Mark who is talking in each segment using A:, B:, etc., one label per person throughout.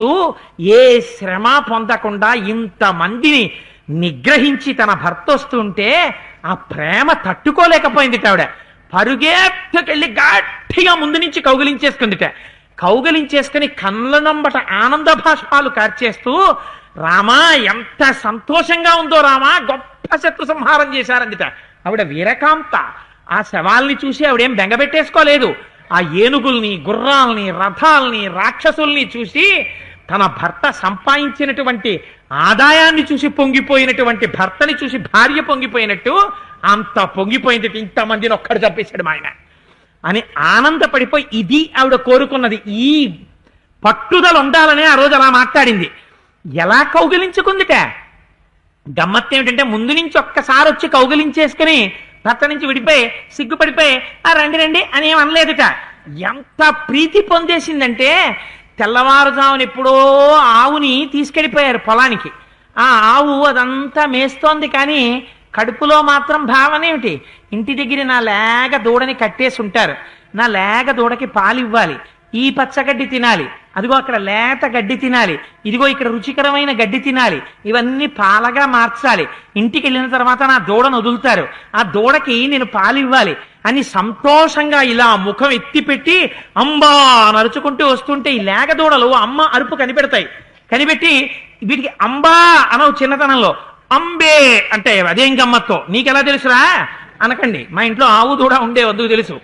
A: ఏ శ్రమ పొందకుండా ఇంతమందిని నిగ్రహించి తన భర్త వస్తుంటే ఆ ప్రేమ తట్టుకోలేకపోయిందిట ఆవిడ. పరుగెత్తుకెళ్ళి గట్టిగా ముందు నుంచి కౌగిలించేసుకుందిట. కౌగిలించేసుకుని కళ్ళనంబట ఆనంద భాష్పాలు కార్చేస్తూ, రామా ఎంత సంతోషంగా ఉందో రామా, గొప్ప శత్రు సంహారం చేశారందిట. ఆవిడ వీరకాంత. ఆ శవాల్ని చూసి ఆవిడేం బెంగబెట్టేసుకోలేదు. ఆ ఏనుగుల్ని, గుర్రాల్ని, రథాల్ని, రాక్షసుల్ని చూసి తన భర్త సంపాదించినటువంటి ఆదాయాన్ని చూసి పొంగిపోయినటువంటి భర్తని చూసి భార్య పొంగిపోయినట్టు అంత పొంగిపోయింది. ఇంతమందిని ఒక్కడు చంపేశాడు మా ఆయన అని ఆనందపడిపోయి, ఇది ఆవిడ కోరుకున్నది. ఈ పట్టుదల ఉండాలనే ఆ రోజు అలా మాట్లాడింది. ఎలా కౌగిలించుకుందిట? గమ్మత్తు ఏమిటంటే, ముందు నుంచి ఒక్కసారి వచ్చి కౌగిలించేసుకుని భర్త నుంచి విడిపోయి సిగ్గుపడిపోయి రండి రండి అని ఏం అనలేదుట. ఎంత ప్రీతి పొందేసిందంటే, తెల్లవారుజామున ఎప్పుడో ఆవుని తీసుకెళ్ళిపోయారు పొలానికి. ఆ ఆవు అదంతా మేస్తోంది, కానీ కడుపులో మాత్రం భావన ఏమిటి? ఇంటి దగ్గర నా లేగ దూడని కట్టేసి ఉంటారు, నా లేగ దూడకి పాలు ఇవ్వాలి, ఈ పచ్చగడ్డి తినాలి, అదిగో అక్కడ లేత గడ్డి తినాలి, ఇదిగో ఇక్కడ రుచికరమైన గడ్డి తినాలి, ఇవన్నీ పాలగా మార్చాలి, ఇంటికి వెళ్ళిన తర్వాత నా దూడను వదులుతారు, ఆ దూడకి నేను పాలు ఇవ్వాలి అని సంతోషంగా ఇలా ముఖం ఎత్తిపెట్టి అంబా నరుచుకుంటూ వస్తుంటే ఈ లేగ దూడలు అమ్మ అరుపు కనిపెడతాయి. కనిపెట్టి వీటికి అంబా అనవు, చిన్నతనంలో అంబే అంటే అదేం గమ్మత్తో నీకెలా తెలుసురా అనకండి, మా ఇంట్లో ఆవు దూడ ఉండే వద్దు తెలుసు.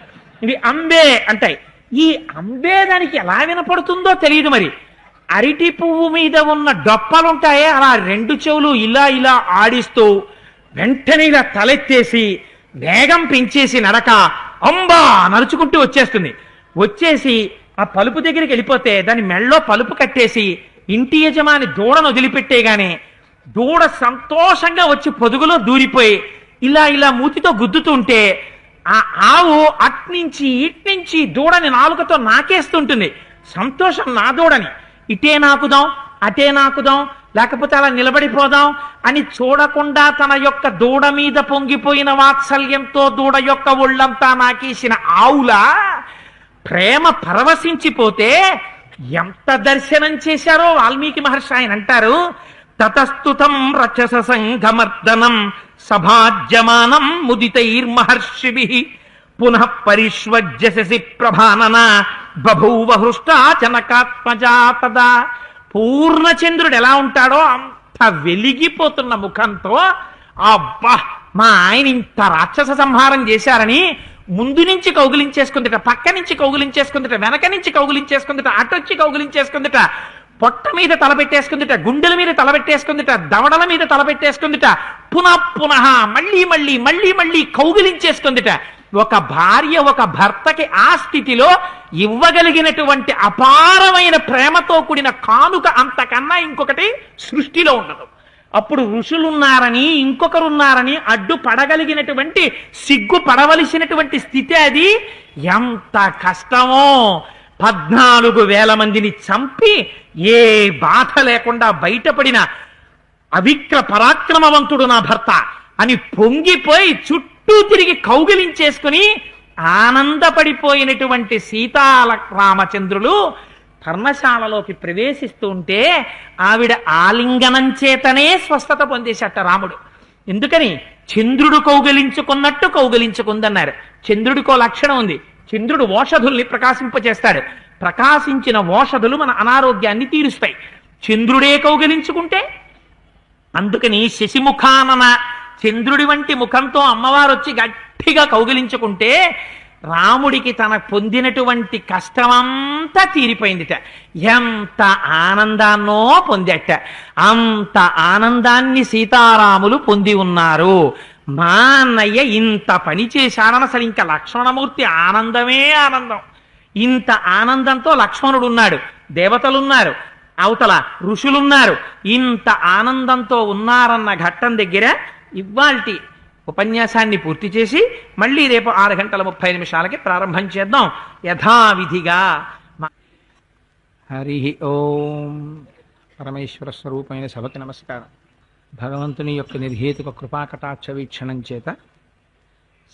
A: ఇవి అంబే అంటాయి. ఈ అంబే దానికి ఎలా వినపడుతుందో తెలియదు. మరి అరటి పువ్వు మీద ఉన్న డొప్పలుంటాయే, అలా రెండు చెవులు ఇలా ఇలా ఆడిస్తూ వెంటనే ఇలా తలెత్తేసి వేగం పెంచేసి నడక అంబా నడుచుకుంటూ వచ్చేస్తుంది. వచ్చేసి ఆ పలుపు దగ్గరికి వెళ్ళిపోతే దాని మెళ్ళో పలుపు కట్టేసి ఇంటి యజమాని దూడను వదిలిపెట్టేగానే దూడ సంతోషంగా వచ్చి పొదుగులో దూరిపోయి ఇలా ఇలా మూతితో గుద్దుతుంటే ఆ ఆవు అట్నుంచి ఇట్నుంచి దూడని నాలుకతో నాకేస్తుంటుంది. సంతోషం నా దూడని, ఇటే నాకుదాం అటే నాకుదాం, లేకపోతే అలా నిలబడిపోదాం అని చూడకుండా తన యొక్క దూడ మీద పొంగిపోయిన వాత్సల్యంతో దూడ యొక్క ఒళ్ళంతా నాకేసిన ఆవులా ప్రేమ పరవశించిపోతే ఎంత దర్శనం చేశారో వాల్మీకి మహర్షి. ఆయన అంటారు, తతస్తుతం రచస సంఘమర్దనం సభాజ్యమానం ముదితైర్మహర్షిభిః పునః పరిష్వజ్యసి ప్రభానన బభూవ హృష్టా జనకాత్మజా తదా. పూర్ణచంద్రుడు ఎలా ఉంటాడో అంత వెలిగిపోతున్న ముఖంతో, అబ్బా మా ఆయన ఇంత రాక్షస సంహారం చేశారని ముందు నుంచి కౌగిలించేసుకుందిట, పక్క నుంచి కౌగిలించేసుకుందిట, వెనక నుంచి కౌగిలించేసుకుందిట, అటొచ్చి కౌగిలించేసుకుందిట, పొట్ట మీద తలపెట్టేసుకుందిట, గుండెల మీద తలపెట్టేసుకుందిట, దవడల మీద తలపెట్టేసుకుందిట, పునః పునః మళ్ళీ మళ్ళీ మళ్ళీ మళ్ళీ కౌగిలించేసుకుందిట. ఒక భార్య ఒక భర్తకి ఆ స్థితిలో ఇవ్వగలిగినటువంటి అపారమైన ప్రేమతో కూడిన కానుక అంతకన్నా ఇంకొకటి సృష్టిలో ఉండదు. అప్పుడు ఋషులున్నారని ఇంకొకరున్నారని అడ్డు పడగలిగినటువంటి సిగ్గు పడవలసినటువంటి స్థితి అది. ఎంత కష్టమో! 14,000 మందిని చంపి ఏ బాధ లేకుండా బయటపడిన అవిక్ర పరాక్రమవంతుడు నా భర్త అని పొంగిపోయి చుట్టూ తిరిగి కౌగిలించేసుకుని ఆనందపడిపోయినటువంటి సీతారామచంద్రులు పర్ణశాలలోకి ప్రవేశిస్తూ ఉంటే ఆవిడ ఆలింగనం చేతనే స్వస్థత పొందేశాట రాముడు. ఎందుకని? చంద్రుడు కౌగిలించుకున్నట్టు కౌగిలించుకుందన్నారు. చంద్రుడికో లక్షణం ఉంది, చంద్రుడు ఓషధుల్ని ప్రకాశింపచేస్తాడు. ప్రకాశించిన ఓషధులు మన అనారోగ్యాన్ని తీరుస్తాయి. చంద్రుడే కౌగిలించుకుంటే, అందుకని శశిముఖానన చంద్రుడి వంటి ముఖంతో అమ్మవారు వచ్చి గట్టిగా కౌగిలించుకుంటే రాముడికి తన పొందినటువంటి కష్టమంతా తీరిపోయిందిట. ఎంత ఆనందాన్నో పొందట. అంత ఆనందాన్ని సీతారాములు పొంది ఉన్నారు. మా అన్నయ్య ఇంత పని చేశాడని అసలు ఇంకా లక్ష్మణమూర్తి ఆనందమే ఆనందం. ఇంత ఆనందంతో లక్ష్మణుడు ఉన్నాడు, దేవతలున్నారు, అవతల ఋషులున్నారు. ఇంత ఆనందంతో ఉన్నారన్న ఘట్టం దగ్గర ఇవాల్టి ఉపన్యాసాన్ని పూర్తి చేసి మళ్ళీ రేపు 6:30 ప్రారంభం చేద్దాం యథావిధిగా. హరి ఓం. పరమేశ్వర స్వరూపమైన సభకి నమస్కారం. భగవంతుని యొక్క నిర్హేతుక కృపాకటాక్ష వీక్షణం చేత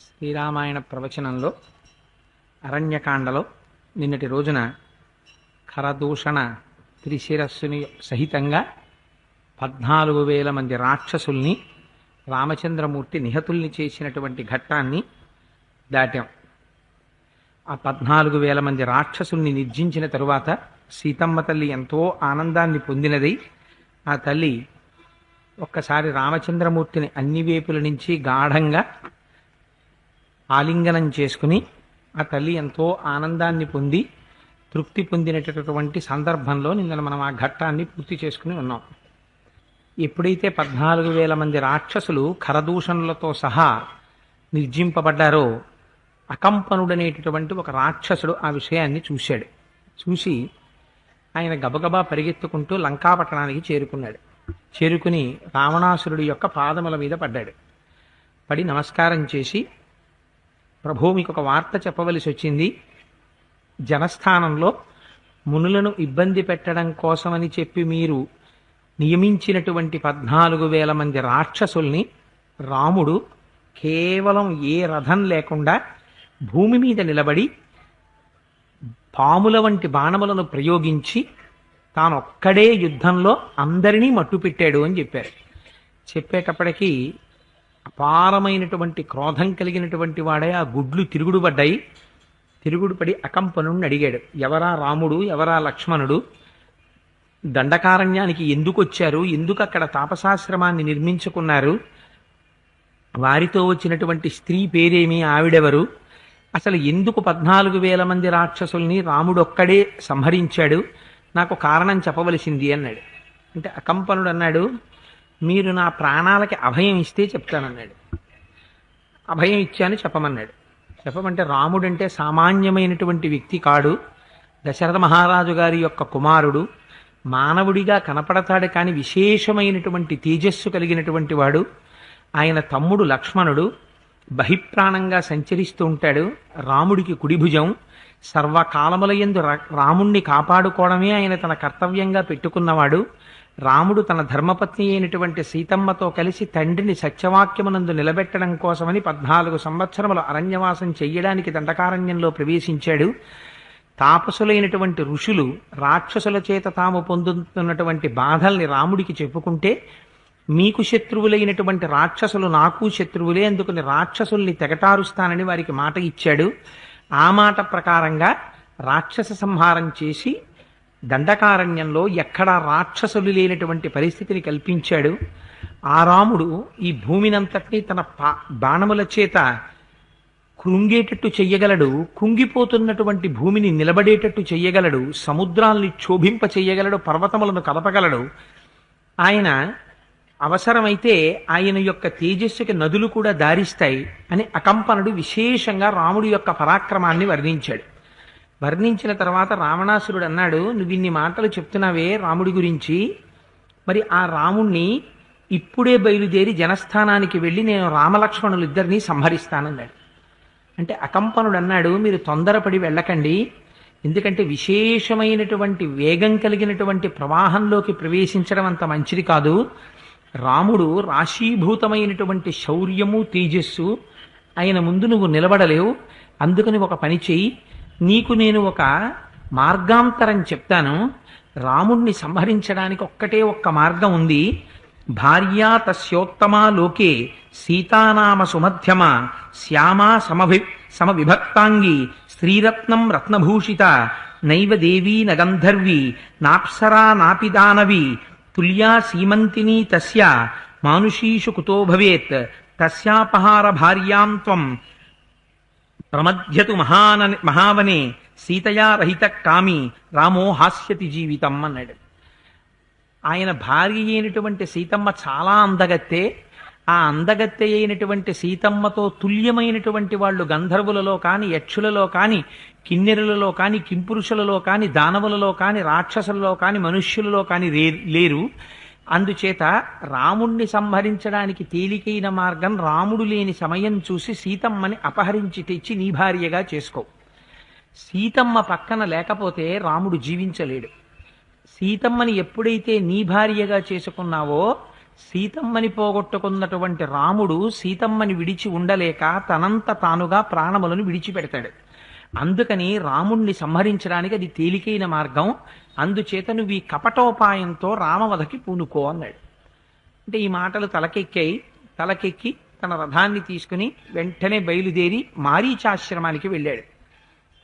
A: శ్రీరామాయణ ప్రవచనంలో అరణ్యకాండలో నిన్నటి రోజున ఖరదూషణ త్రిశిరస్సుని సహితంగా 14,000 మంది రాక్షసుల్ని రామచంద్రమూర్తి నిహతుల్ని చేసినటువంటి ఘట్టాన్ని దాటాం. ఆ 14,000 మంది రాక్షసుల్ని నిర్జించిన తరువాత సీతమ్మ తల్లి ఎంతో ఆనందాన్ని పొందినదై ఆ తల్లి ఒక్కసారి రామచంద్రమూర్తిని అన్ని వైపుల నుంచి గాఢంగా ఆలింగనం చేసుకుని ఆ తల్లి ఎంతో ఆనందాన్ని పొంది తృప్తి పొందినటువంటి సందర్భంలో నిన్న మనం ఆ ఘట్టాన్ని పూర్తి చేసుకుని ఉన్నాం. ఎప్పుడైతే 14,000 మంది రాక్షసులు ఖరదూషణలతో సహా నిర్జింపబడ్డారో అకంపనుడనేటటువంటి ఒక రాక్షసుడు ఆ విషయాన్ని చూశాడు. చూసి ఆయన గబగబా పరిగెత్తుకుంటూ లంకాపట్టణానికి చేరుకున్నాడు. చేరుకుని రావణాసురుడి యొక్క పాదముల మీద పడ్డాడు. పడి నమస్కారం చేసి, ప్రభో మీకు ఒక వార్త చెప్పవలసి వచ్చింది. జనస్థానంలో మునులను ఇబ్బంది పెట్టడం కోసమని చెప్పి మీరు నియమించినటువంటి 14,000 మంది రాక్షసుల్ని రాముడు కేవలం ఏ రథం లేకుండా భూమి మీద నిలబడి పాముల వంటి బాణములను ప్రయోగించి తానొక్కడే యుద్ధంలో అందరినీ మట్టుపెట్టాడు అని చెప్పారు. చెప్పేటప్పటికీ అపారమైనటువంటి క్రోధం కలిగినటువంటి వాడే ఆ గుడ్లు తిరుగుడుపడ్డాయి. తిరుగుడుపడి అకంపనుడిని అడిగాడు, ఎవరా రాముడు, ఎవరా లక్ష్మణుడు, దండకారణ్యానికి ఎందుకు వచ్చారు, ఎందుకు అక్కడ తాపసాశ్రమాన్ని నిర్మించుకున్నారు, వారితో వచ్చినటువంటి స్త్రీ పేరేమి, ఆవిడెవరు, అసలు ఎందుకు 14,000 మంది రాక్షసుల్ని రాముడు ఒక్కడే సంహరించాడు, నాకు కారణం చెప్పవలసింది అన్నాడు. అంటే అకంపనుడు అన్నాడు, మీరు నా ప్రాణాలకి అభయం ఇస్తే చెప్తానన్నాడు. అభయం ఇచ్చాను చెప్పమన్నాడు. చెప్పమంటే రాముడంటే సామాన్యమైనటువంటి వ్యక్తి కాడు. దశరథ మహారాజు గారి యొక్క కుమారుడు, మానవుడిగా కనపడతాడు కానీ విశేషమైనటువంటి తేజస్సు కలిగినటువంటి వాడు. ఆయన తమ్ముడు లక్ష్మణుడు బహిప్రాణంగా సంచరిస్తూ ఉంటాడు. రాముడికి కుడిభుజం. సర్వకాలములయందు రాముణ్ణి కాపాడుకోవడమే ఆయన తన కర్తవ్యంగా పెట్టుకున్నవాడు. రాముడు తన ధర్మపత్ని అయినటువంటి సీతమ్మతో కలిసి తండ్రిని సత్యవాక్యమునందు నిలబెట్టడం కోసమని 14 సంవత్సరములు అరణ్యవాసం చెయ్యడానికి దండకారణ్యంలో ప్రవేశించాడు. తాపసులైనటువంటి ఋషులు రాక్షసుల చేత తాము పొందుతున్నటువంటి బాధల్ని రాముడికి చెప్పుకుంటే, మీకు శత్రువులైనటువంటి రాక్షసులు నాకు శత్రువులే, అందుకని రాక్షసుల్ని తెగటారుస్తానని వారికి మాట ఇచ్చాడు. ఆ మాట ప్రకారంగా రాక్షస సంహారం చేసి దండకారణ్యంలో ఎక్కడా రాక్షసులు లేనటువంటి పరిస్థితిని కల్పించాడు. ఆ రాముడు ఈ భూమినంతటినీ తన బాణముల చేత కృంగేటట్టు చెయ్యగలడు, కుంగిపోతున్నటువంటి భూమిని నిలబడేటట్టు చెయ్యగలడు, సముద్రాల్ని క్షోభింప చెయ్యగలడు, పర్వతములను కదపగలడు. ఆయన అవసరమైతే ఆయన యొక్క తేజస్సుకి నదులు కూడా దారిస్తాయి అని అకంపనుడు విశేషంగా రాముడి యొక్క పరాక్రమాన్ని వర్ణించాడు. వర్ణించిన తర్వాత రావణాసురుడు అన్నాడు, నువ్వు ఇన్ని మాటలు చెప్తున్నావే రాముడి గురించి, మరి ఆ రాముణ్ణి ఇప్పుడే బయలుదేరి జనస్థానానికి వెళ్ళి నేను రామలక్ష్మణులు ఇద్దరినీ సంహరిస్తానన్నాడు. అంటే అకంపనుడు అన్నాడు, మీరు తొందరపడి వెళ్ళకండి, ఎందుకంటే విశేషమైనటువంటి వేగం కలిగినటువంటి ప్రవాహంలోకి ప్రవేశించడం అంత మంచిది కాదు. రాముడు రాశీభూతమైనటువంటి శౌర్యము తేజస్సు, ఆయన ముందు నువ్వు నిలబడలేవు. అందుకని ఒక పని చెయ్యి, నీకు నేను ఒక మార్గాంతరం చెప్తాను. రాముణ్ణి సంహరించడానికి ఒక్క మార్గం ఉంది. భార్యా తస్యోత్తమా లోకే సీతానామ సుమధ్యమ శ్యామా సమవిభక్తాంగి శ్రీరత్నం రత్నభూషిత నైవ దేవీ నగంధర్వి నాప్సరా నాపి దానవి తుల్యా సీమంతినీ తస్య మానుషీషు కుతో భవేత్ తస్యాపహార భార్యాం త్వం ప్రమధ్యతు మహావనే సీతయా రహిత కామి రామో హాస్యతి జీవితం అన్నాడు. ఆయన భార్య అయినటువంటి సీతమ్మ చాలా అందగత్తె. ఆ అందగత్తె అయినటువంటి సీతమ్మతో తుల్యమైనటువంటి వాళ్ళు గంధర్వులలో కాని, యక్షులలో కాని, కిన్నెరులలో కాని, కింపురుషులలో కాని, దానవులలో కాని, రాక్షసులలో కాని, మనుష్యులలో కాని లేరు. అందుచేత రాముణ్ణి సంహరించడానికి తేలికైన మార్గం, రాముడు లేని సమయం చూసి సీతమ్మని అపహరించి తెచ్చి నీ భార్యగా చేసుకో. సీతమ్మ పక్కన లేకపోతే రాముడు జీవించలేడు. సీతమ్మని ఎప్పుడైతే నీ భార్యగా చేసుకున్నావో, సీతమ్మని పోగొట్టుకున్నటువంటి రాముడు సీతమ్మని విడిచి ఉండలేక తనంత తానుగా ప్రాణములను విడిచిపెడతాడు. అందుకని రాముణ్ణి సంహరించడానికి అది తేలికైన మార్గం. అందుచేత నువ్వు ఈ కపటోపాయంతో రామవధకి పూనుకో అన్నాడు. అంటే ఈ మాటలు తలకెక్కి తన రథాన్ని తీసుకుని వెంటనే బయలుదేరి మారీచాశ్రమానికి వెళ్ళాడు.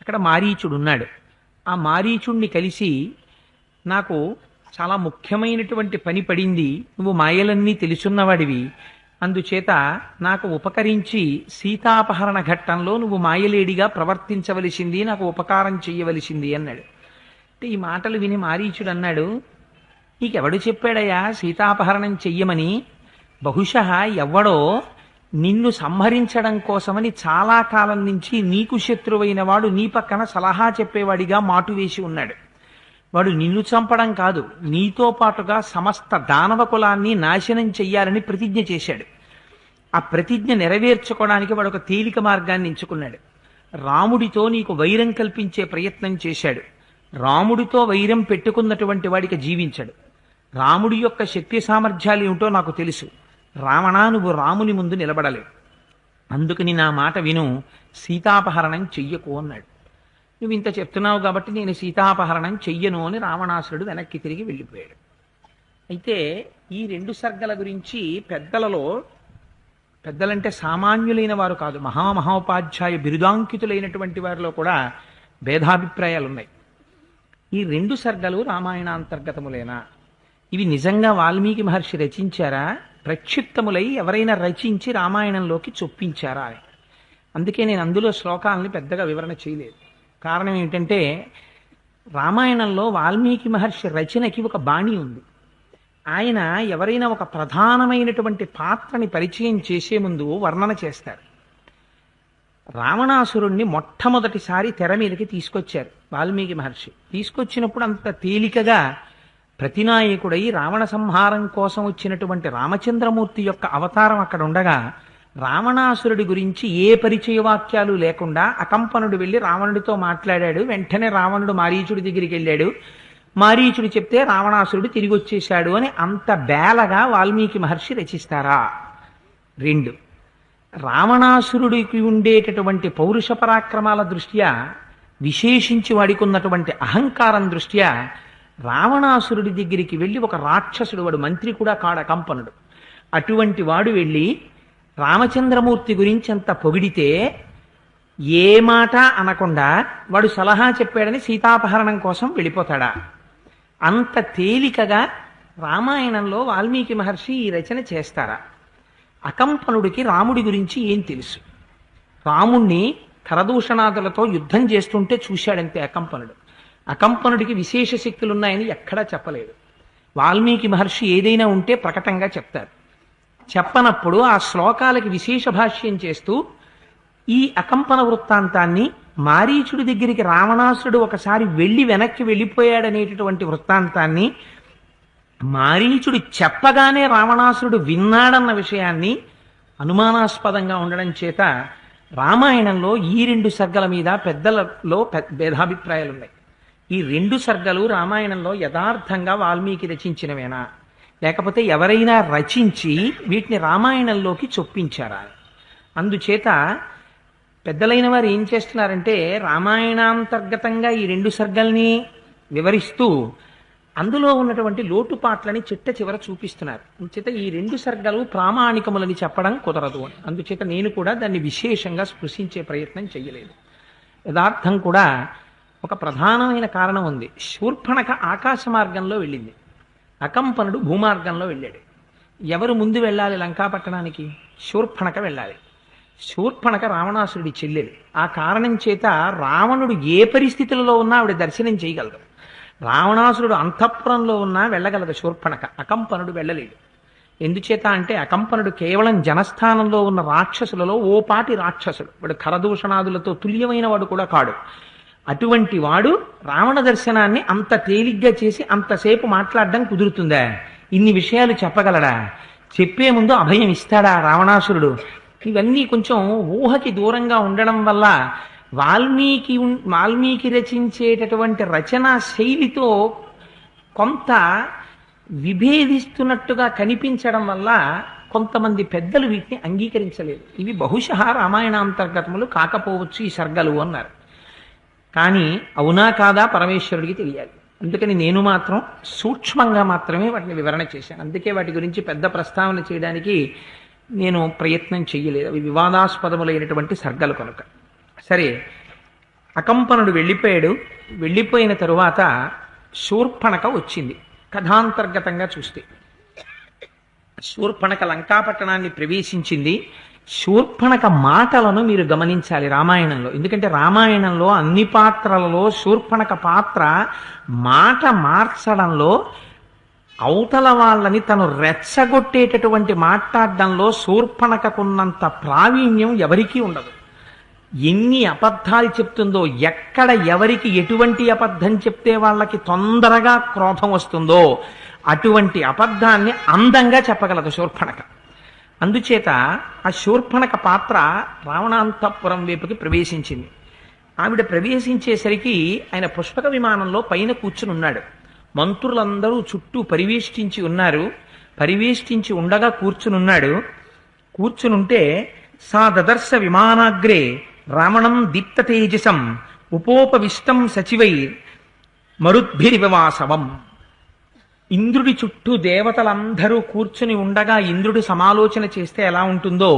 A: అక్కడ మారీచుడున్నాడు. ఆ మారీచుణ్ణి కలిసి, నాకు చాలా ముఖ్యమైనటువంటి పని పడింది, నువ్వు మాయలన్నీ తెలుసున్నవాడివి, అందుచేత నాకు ఉపకరించి సీతాపహరణ ఘట్టంలో నువ్వు మాయలేడిగా ప్రవర్తించవలసింది, నాకు ఉపకారం చెయ్యవలసింది అన్నాడు. అంటే ఈ మాటలు విని మారీచుడు అన్నాడు, నీకెవడు చెప్పాడయ్యా సీతాపహరణం చెయ్యమని? బహుశः ఎవడో నిన్ను సంహరించడం కోసమని చాలా కాలం నుంచి నీకు శత్రువైన వాడు నీ పక్కన సలహా చెప్పేవాడిగా మాటు వేసి ఉన్నాడు. వాడు నిన్ను చంపడం కాదు, నీతో పాటుగా సమస్త దానవ కులాన్ని నాశనం చెయ్యాలని ప్రతిజ్ఞ చేశాడు. ఆ ప్రతిజ్ఞ నెరవేర్చుకోవడానికి వాడు ఒక తేలిక మార్గాన్ని ఎంచుకున్నాడు. రాముడితో నీకు వైరం కల్పించే ప్రయత్నం చేశాడు. రాముడితో వైరం పెట్టుకున్నటువంటి వాడికి జీవించాడు. రాముడి యొక్క శక్తి సామర్థ్యాలు ఏమిటో నాకు తెలుసు. రావణ, నువ్వు రాముని ముందు నిలబడలేవు, అందుకని నా మాట విను, సీతాపహరణం చెయ్యకు అన్నాడు. నువ్వు ఇంత చెప్తున్నావు కాబట్టి నేను సీతాపహరణం చెయ్యను అని రావణాసురుడు వెనక్కి తిరిగి వెళ్ళిపోయాడు. అయితే ఈ 2 సర్గల గురించి పెద్దలంటే సామాన్యులైన వారు కాదు, మహామహోపాధ్యాయ బిరుదాంకితులైనటువంటి వారిలో కూడా భేదాభిప్రాయాలున్నాయి. ఈ 2 సర్గలు రామాయణాంతర్గతములేనా? ఇవి నిజంగా వాల్మీకి మహర్షి రచించారా? ప్రక్షిప్తములై ఎవరైనా రచించి రామాయణంలోకి చొప్పించారా అని. అందుకే నేను అందులో శ్లోకాలని పెద్దగా వివరణ చేయలేదు. కారణం ఏమిటంటే రామాయణంలో వాల్మీకి మహర్షి రచనకి ఒక బాణి ఉంది. ఆయన ఎవరైనా ఒక ప్రధానమైనటువంటి పాత్రని పరిచయం చేసే ముందు వర్ణన చేస్తారు. రావణాసురుణ్ణి మొట్టమొదటిసారి తెర మీదకి తీసుకొచ్చారు వాల్మీకి మహర్షి. తీసుకొచ్చినప్పుడు అంత తేలికగా ప్రతినాయకుడై రావణ సంహారం కోసం వచ్చినటువంటి రామచంద్రమూర్తి యొక్క అవతారం అక్కడ ఉండగా, రావణాసురుడి గురించి ఏ పరిచయ వాక్యాలు లేకుండా అకంపనుడు వెళ్ళి రావణుడితో మాట్లాడాడు. వెంటనే రావణుడు మారీచుడి దగ్గరికి వెళ్ళాడు. మారీచుడు చెప్తే రావణాసురుడు తిరిగి వచ్చేశాడు అని అంత బేలగా వాల్మీకి మహర్షి రచిస్తారా? 2, రావణాసురుడికి ఉండేటటువంటి పౌరుష పరాక్రమాల దృష్ట్యా, విశేషించి వాడికి ఉన్నటువంటి అహంకారం దృష్ట్యా, రావణాసురుడి దగ్గరికి వెళ్ళి ఒక రాక్షసుడు, వాడు మంత్రి కూడా కాడు అకంపనుడు, అటువంటి వాడు వెళ్ళి రామచంద్రమూర్తి గురించి అంత పొగిడితే ఏ మాట అనకుండా వాడు సలహా చెప్పాడని సీతాపహరణం కోసం వెళ్ళిపోతాడా? అంత తేలికగా రామాయణంలో వాల్మీకి మహర్షి ఈ రచన చేస్తారా? అకంపనుడికి రాముడి గురించి ఏం తెలుసు? రాముణ్ణి కరదూషణాదులతో యుద్ధం చేస్తుంటే చూశాడంతే అకంపనుడు. అకంపనుడికి విశేష శక్తులున్నాయని ఎక్కడా చెప్పలేదు. వాల్మీకి మహర్షి ఏదైనా ఉంటే ప్రకటంగా చెప్తారు. చెప్పనప్పుడు ఆ శ్లోకాలకి విశేష భాష్యం చేస్తూ ఈ అకంపన వృత్తాంతాన్ని, మారీచుడి దగ్గరికి రావణాసురుడు ఒకసారి వెళ్ళి వెనక్కి వెళ్ళిపోయాడనేటటువంటి వృత్తాంతాన్ని, మారీచుడు చెప్పగానే రావణాసురుడు విన్నాడన్న విషయాన్ని అనుమానాస్పదంగా ఉండడం చేత రామాయణంలో ఈ 2 సర్గల మీద పెద్దలలో భేదాభిప్రాయాలున్నాయి. ఈ 2 సర్గలు రామాయణంలో యథార్థంగా వాల్మీకి రచించినవేనా, లేకపోతే ఎవరైనా రచించి వీటిని రామాయణంలోకి చొప్పించారా? అందుచేత పెద్దలైన వారు ఏం చేస్తున్నారంటే రామాయణాంతర్గతంగా ఈ 2 సర్గల్ని వివరిస్తూ అందులో ఉన్నటువంటి లోటుపాట్లని చిట్ట చూపిస్తున్నారు. అందుచేత ఈ 2 సర్గలు ప్రామాణికములని చెప్పడం కుదరదు అని. అందుచేత నేను కూడా దాన్ని విశేషంగా స్పృశించే ప్రయత్నం చేయలేదు. యథార్థం కూడా ఒక ప్రధానమైన కారణం ఉంది. శూర్పణఖ ఆకాశ మార్గంలో వెళ్ళింది, అకంపనుడు భూమార్గంలో వెళ్ళాడు. ఎవరు ముందు వెళ్ళాలి లంకాపట్టణానికి? శూర్పణఖ వెళ్ళాలి. శూర్పణఖ రావణాసురుడి చెల్లెలు. ఆ కారణం చేత రావణుడు ఏ పరిస్థితులలో ఉన్నా ఆవిడ దర్శనం చేయగలదు. రావణాసురుడు అంతఃపురంలో ఉన్నా వెళ్ళగలదు శూర్పణఖ, అకంపనుడు వెళ్ళలేడు. ఎందుచేత అంటే అకంపనుడు కేవలం జనస్థానంలో ఉన్న రాక్షసులలో ఓ పాటి రాక్షసుడు, వాడు కరదూషణాదులతో తుల్యమైన వాడు కూడా కాడు. అటువంటి వాడు రావణ దర్శనాన్ని అంత తేలిగ్గా చేసి అంతసేపు మాట్లాడడం కుదురుతుందా? ఇన్ని విషయాలు చెప్పగలడా? చెప్పే ముందు అభయం ఇస్తాడా రావణాసురుడు? ఇవన్నీ కొంచెం ఊహకి దూరంగా ఉండడం వల్ల వాల్మీకి రచించేటటువంటి రచనా శైలితో కొంత విభేదిస్తున్నట్టుగా కనిపించడం వల్ల కొంతమంది పెద్దలు వీటిని అంగీకరించలేదు. ఇవి బహుశः రామాయణాంతర్గతములు కాకపోవచ్చు ఈ సర్గలు అన్నారు. కానీ అవునా కాదా పరమేశ్వరుడికి తెలియాలి. అందుకని నేను మాత్రం సూక్ష్మంగా మాత్రమే వాటిని వివరణ చేశాను. అందుకే వాటి గురించి పెద్ద ప్రస్తావన చేయడానికి నేను ప్రయత్నం చెయ్యలేదు. అవి వివాదాస్పదములైనటువంటి సర్గలు కనుక. సరే, అకంపనుడు వెళ్ళిపోయాడు. వెళ్ళిపోయిన తరువాత శూర్పణక వచ్చింది. కథాంతర్గతంగా చూస్తే శూర్పణక లంకాపట్టణాన్ని ప్రవేశించింది. శూర్పణక మాటలను మీరు గమనించాలి రామాయణంలో. ఎందుకంటే రామాయణంలో అన్ని పాత్రలలో శూర్పణక పాత్ర మాట మార్చడంలో, అవతల వాళ్ళని తను రెచ్చగొట్టేటటువంటి మాట్లాడడంలో శూర్పణకకున్నంత ప్రావీణ్యం ఎవరికీ ఉండదు. ఎన్ని అబద్ధాలు చెప్తుందో, ఎక్కడ ఎవరికి ఎటువంటి అబద్ధం చెప్తే వాళ్ళకి తొందరగా క్రోధం వస్తుందో అటువంటి అబద్ధాన్ని అందంగా చెప్పగలదు శూర్పణక. అందుచేత ఆ శూర్పణక పాత్ర రావణాంతపురం వైపుకి ప్రవేశించింది. ఆవిడ ప్రవేశించేసరికి ఆయన పుష్పక విమానంలో పైన కూర్చుని ఉన్నాడు. మంత్రులందరూ చుట్టూ పరివేష్టించి ఉన్నారు. పరివేష్టించి ఉండగా కూర్చునున్నాడు. కూర్చునుంటే సా దదర్శ విమానాగ్రే రావణం దీప్త తేజసం ఉపోపవిష్టం సచివై మరుద్భిరివాసవం. ఇంద్రుడి చుట్టూ దేవతలందరూ కూర్చుని ఉండగా ఇంద్రుడు సమాలోచన చేస్తే ఎలా ఉంటుందో,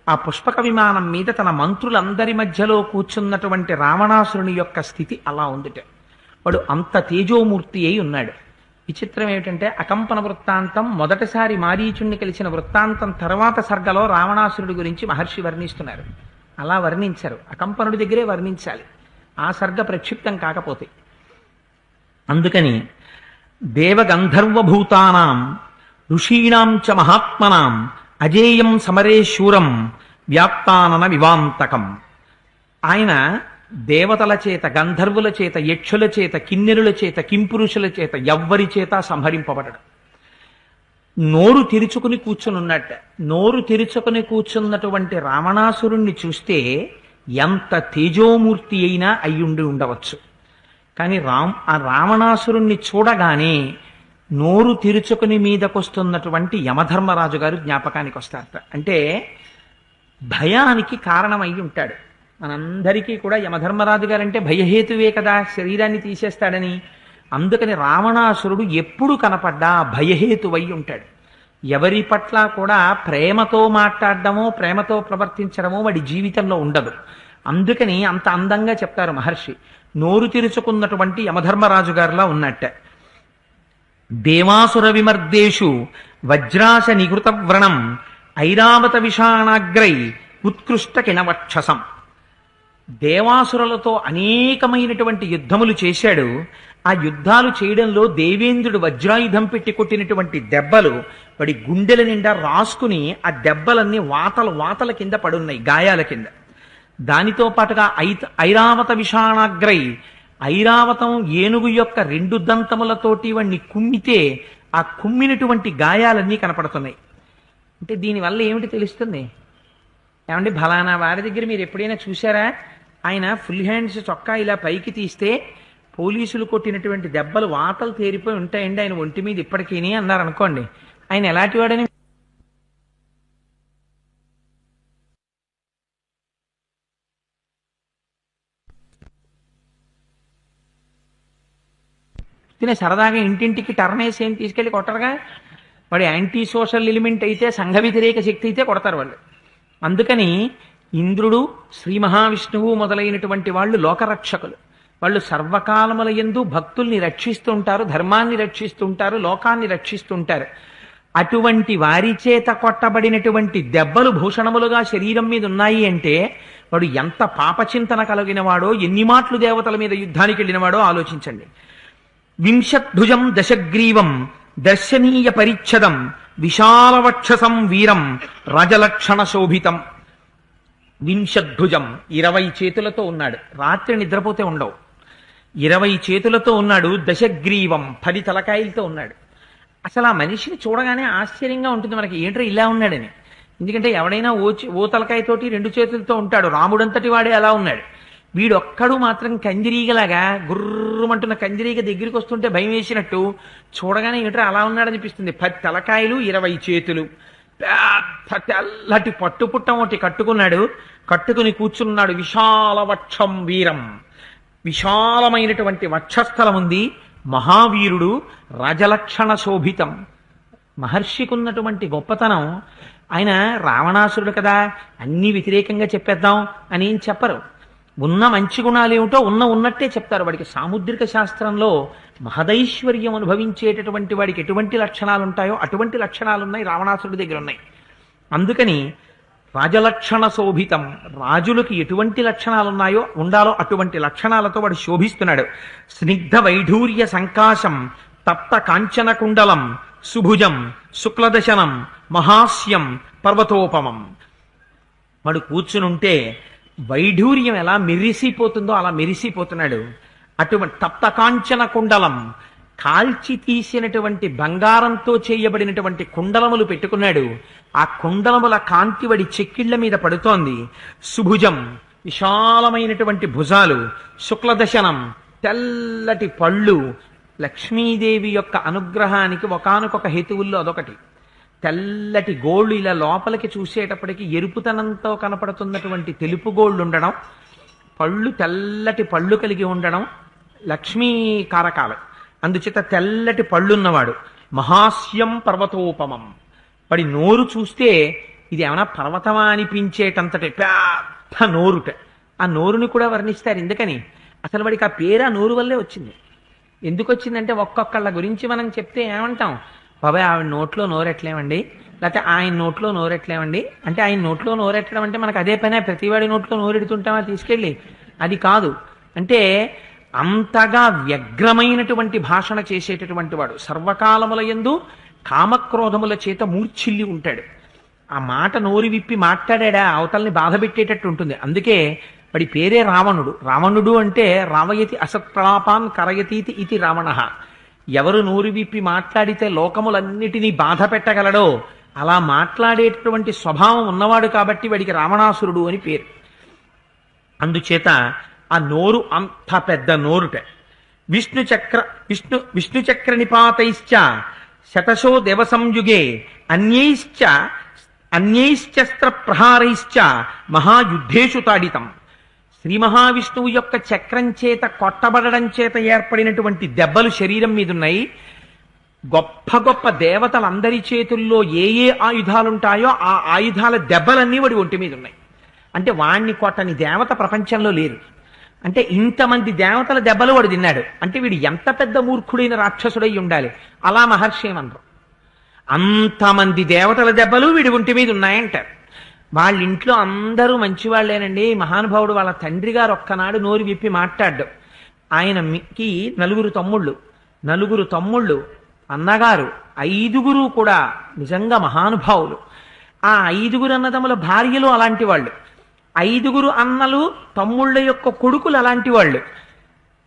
A: ఆ పుష్పక విమానం మీద తన మంత్రులందరి మధ్యలో కూర్చున్నటువంటి రావణాసురుని యొక్క స్థితి అలా ఉందిట. వాడు అంత తేజోమూర్తి అయి ఉన్నాడు. విచిత్రం ఏమిటంటే అకంపన వృత్తాంతం మొదటిసారి మారీచుణ్ణి కలిసిన వృత్తాంతం తర్వాత సర్గలో రావణాసురుడి గురించి మహర్షి వర్ణిస్తున్నారు. అలా వర్ణించరు, అకంపనుడి దగ్గరే వర్ణించాలి, ఆ సర్గ ప్రక్షిప్తం కాకపోతే. అందుకని దేవగంధర్వభూతానాం ఋషీణాం చ మహాత్మనాం అజేయం సమరే శూరం వ్యాప్తానన వివాంతకం. ఆయన దేవతల చేత, గంధర్వుల చేత, యక్షుల చేత, కిన్నెరుల చేత, కింపురుషుల చేత ఎవ్వరి చేత సంహరింపబడడు. నోరు తెరుచుకుని కూర్చునున్నట్ట. నోరు తెరుచుకుని కూర్చున్నటువంటి రావణాసురుణ్ణి చూస్తే ఎంత తేజోమూర్తి అయినా అయ్యుండి ఉండవచ్చు. కానీ ఆ రావణాసురుణ్ణి చూడగానే నోరు తెరుచుకుని మీదకొస్తున్నటువంటి యమధర్మరాజు గారు జ్ఞాపకానికి వస్తారట. అంటే భయానికి కారణమై ఉంటాడు. మనందరికీ కూడా యమధర్మరాజు గారు అంటే భయహేతువే కదా, శరీరాన్ని తీసేస్తాడని. అందుకని రావణాసురుడు ఎప్పుడు కనపడ్డా భయహేతువై ఉంటాడు. ఎవరి పట్ల కూడా ప్రేమతో మాట్లాడడమో ప్రేమతో ప్రవర్తించడమో వాడి జీవితంలో ఉండదు. అందుకని అంత అందంగా చెప్తారు మహర్షి. నోరు తెరుచుకున్నటువంటి యమధర్మరాజు గారిలా ఉన్నట్ట. దేవాసుర విమర్దేషు వజ్రాశ నిగృత వ్రణం ఐరావత విషాణాగ్రై ఉత్కృష్ట కినవక్షసం. దేవాసురులతో అనేకమైనటువంటి యుద్ధములు చేశాడు. ఆ యుద్ధాలు చేయడంలో దేవేంద్రుడు వజ్రాయుధం పెట్టి కొట్టినటువంటి దెబ్బలు వాడి గుండెల నిండా రాసుకుని ఆ దెబ్బలన్నీ వాతల కింద పడున్నాయి, గాయాల కింద. దానితో పాటుగా ఐరావత విషాణాగ్రై, ఐరావతం ఏనుగు యొక్క 2 దంతములతోటి వాడిని కుమ్మితే ఆ కుమ్మినటువంటి గాయాలన్నీ కనపడుతున్నాయి. అంటే దీనివల్ల ఏమిటి తెలుస్తుంది? ఏమంటే ఫలానా వారి దగ్గర మీరు ఎప్పుడైనా చూసారా, ఆయన ఫుల్ హ్యాండ్స్ చొక్కా ఇలా పైకి తీస్తే పోలీసులు కొట్టినటువంటి దెబ్బలు వాతలు తేరిపోయి ఉంటాయండి ఆయన ఒంటి మీద ఇప్పటికీ అన్నారు అనుకోండి. ఆయన ఎలాంటి వాడని సరదాగా ఇంటింటికి టర్న్ వేసి ఏం తీసుకెళ్ళి కొట్టరుగా. వాడు యాంటీ సోషల్ ఎలిమెంట్ అయితే, సంఘ వ్యతిరేక శక్తి అయితే కొడతారు వాళ్ళు. అందుకని ఇంద్రుడు, శ్రీ మహావిష్ణువు మొదలైనటువంటి వాళ్ళు లోకరక్షకులు. వాళ్ళు సర్వకాలముల యందు భక్తుల్ని రక్షిస్తుంటారు, ధర్మాన్ని రక్షిస్తుంటారు, లోకాన్ని రక్షిస్తుంటారు. అటువంటి వారి చేత కొట్టబడినటువంటి దెబ్బలు భూషణములుగా శరీరం మీద ఉన్నాయి అంటే వాడు ఎంత పాపచింతన కలిగినవాడో, ఎన్ని మాటలు దేవతల మీద యుద్ధానికి వెళ్ళినవాడో ఆలోచించండి. వింశద్భుజం దశగ్రీవం దర్శనీయ పరిచ్ఛదం విశాలవక్షసం వీరం రాజలక్షణ శోభితం. వింశద్భుజం 20 చేతులతో ఉన్నాడు. రాత్రి నిద్రపోతే ఉండవు. 20 చేతులతో ఉన్నాడు. దశగ్రీవం 10 తలకాయలతో ఉన్నాడు. అసలు ఆ మనిషిని చూడగానే ఆశ్చర్యంగా ఉంటుంది మనకి, ఏంట్రా ఇలా ఉన్నాడని. ఎందుకంటే ఎవడైనా ఓ తలకాయతోటి 2 చేతులతో ఉంటాడు. రాముడంతటి వాడే అలా ఉన్నాడు. వీడొక్కడు మాత్రం కందిరీగలాగా గుర్రమంటున్న కందిరీగ దగ్గరికి వస్తుంటే భయం వేసినట్టు చూడగానే ఏంట్రా అలా ఉన్నాడనిపిస్తుంది. 10 తలకాయలు 20 చేతులు, పెద్ద తెల్లటి పట్టుపుట్టం ఒకటి కట్టుకున్నాడు. కట్టుకుని కూర్చున్నాడు. విశాలవక్షం వీరం, విశాలమైనటువంటి వక్షస్థలం ఉంది. మహావీరుడు, రాజలక్షణ శోభితం. మహర్షికున్నటువంటి గొప్పతనం, ఆయన రావణాసురుడు కదా అన్నీ వ్యతిరేకంగా చెప్పేద్దాం అని ఏం చెప్పరు. ఉన్న మంచి గుణాలు ఏమిటో ఉన్నట్టే చెప్తారు. వాడికి సాముద్రిక శాస్త్రంలో మహదైశ్వర్యం అనుభవించేటటువంటి వాడికి ఎటువంటి లక్షణాలు ఉంటాయో అటువంటి లక్షణాలు ఉన్నాయి, రావణాసురుడి దగ్గర ఉన్నాయి. అందుకని రాజలక్షణ శోభితం, రాజులకి ఎటువంటి లక్షణాలు ఉన్నాయో ఉండాలో అటువంటి లక్షణాలతో వాడు శోభిస్తున్నాడు. స్నిగ్ధ వైఢూర్య సంకాశం తప్త కాంచన కుండలం సుభుజం శుక్లదశనం మహాస్యం పర్వతోపమం. వాడు కూర్చునుంటే వైఢూర్యం ఎలా మెరిసిపోతుందో అలా మెరిసిపోతున్నాడు. అటువంటి తప్త కాంచన కుండలం, కాల్చి తీసినటువంటి బంగారంతో చేయబడినటువంటి కుండలములు పెట్టుకున్నాడు. ఆ కుండలముల కాంతి వడి చెక్కిళ్ల మీద పడుతోంది. సుభుజం, విశాలమైనటువంటి భుజాలు. శుక్లదశనం, తెల్లటి పళ్ళు. లక్ష్మీదేవి యొక్క అనుగ్రహానికి ఒకానొక హేతువుల్లో అదొకటి. తెల్లటి గోళ్ళు ఇలా లోపలికి చూసేటప్పటికి ఎరుపుతనంతో కనపడుతున్నటువంటి తెలుపు గోళ్ళు ఉండడం, పళ్ళు తెల్లటి పళ్ళు కలిగి ఉండడం లక్ష్మీ కారకాలు. అందుచేత తెల్లటి పళ్ళున్నవాడు. మహాస్యం పర్వతోపమం. వాడి నోరు చూస్తే ఇది ఏమైనా పర్వతమా అనిపించేటంతటి పెద్ద నోరుట. ఆ నోరుని కూడా వర్ణిస్తారు. ఎందుకని అసలు వాడికి ఆ పేరు ఆ నోరు వల్లే వచ్చింది. ఎందుకు వచ్చిందంటే ఒక్కొక్కళ్ళ గురించి మనం చెప్తే ఏమంటాం, బాబాయ్ ఆవిడ నోట్లో నోరెట్లేమండి, లేకపోతే ఆయన నోట్లో నోరెట్లేమండి. అంటే ఆయన నోట్లో నోరెట్టడం అంటే మనకు అదే పనే, ప్రతివాడి నోట్లో నోరెడుతుంటామా తీసుకెళ్ళి? అది కాదు. అంటే అంతగా వ్యగ్రమైనటువంటి భాషణ చేసేటటువంటి వాడు. సర్వకాలముల యందు కామక్రోధముల చేత మూర్ఛిల్లి ఉంటాడు. ఆ మాట నోరు విప్పి మాట్లాడా అవతల్ని బాధ పెట్టేటట్టు ఉంటుంది. అందుకే వాడి పేరే రావణుడు. రావణుడు అంటే రావయతి అసత్ప్రాపాన్ కరయతీతి ఇది రావణ. ఎవరు నోరు విప్పి మాట్లాడితే లోకములన్నిటినీ బాధ పెట్టగలడో అలా మాట్లాడేటటువంటి స్వభావం ఉన్నవాడు కాబట్టి వాడికి రావణాసురుడు అని పేరు. అందుచేత ఆ నోరు అంత పెద్ద నోరుట. విష్ణుచక్ర నిపాతైశ్చ శతశో దేవ సంయుగే అన్యైశ్చస్త్ర ప్రహారైశ్చ మహాయుద్ధేషు తాడితం. శ్రీ మహావిష్ణువు యొక్క చక్రం చేత కొట్టబడడం చేత ఏర్పడినటువంటి దెబ్బలు శరీరం మీద ఉన్నాయి. గొప్ప గొప్ప దేవతలందరి చేతుల్లో ఏ ఏ ఆయుధాలుంటాయో ఆ ఆయుధాల దెబ్బలన్నీ వాడి ఒంటి మీద ఉన్నాయి. అంటే వాణ్ణి కొట్టని దేవత ప్రపంచంలో లేరు. అంటే ఇంతమంది దేవతల దెబ్బలు వాడు తిన్నాడు. అంటే వీడు ఎంత పెద్ద మూర్ఖుడైన రాక్షసుడై ఉండాలి. అలా మహర్షి ఏమన్నారు, అంతమంది దేవతల దెబ్బలు వీడి ఒంటి మీద ఉన్నాయంటారు. వాళ్ళ ఇంట్లో అందరూ మంచివాళ్లేనండి. మహానుభావుడు వాళ్ళ తండ్రి గారు ఒక్కనాడు నోరు విప్పి మాట్లాడ్డు. ఆయనకి నలుగురు తమ్ముళ్ళు అన్నగారు, 5గురు కూడా నిజంగా మహానుభావులు. ఆ 5గురు అన్నదమ్ముల భార్యలు అలాంటి వాళ్ళు, 5గురు అన్నలు తమ్ముళ్ళ యొక్క కొడుకులు అలాంటి వాళ్ళు.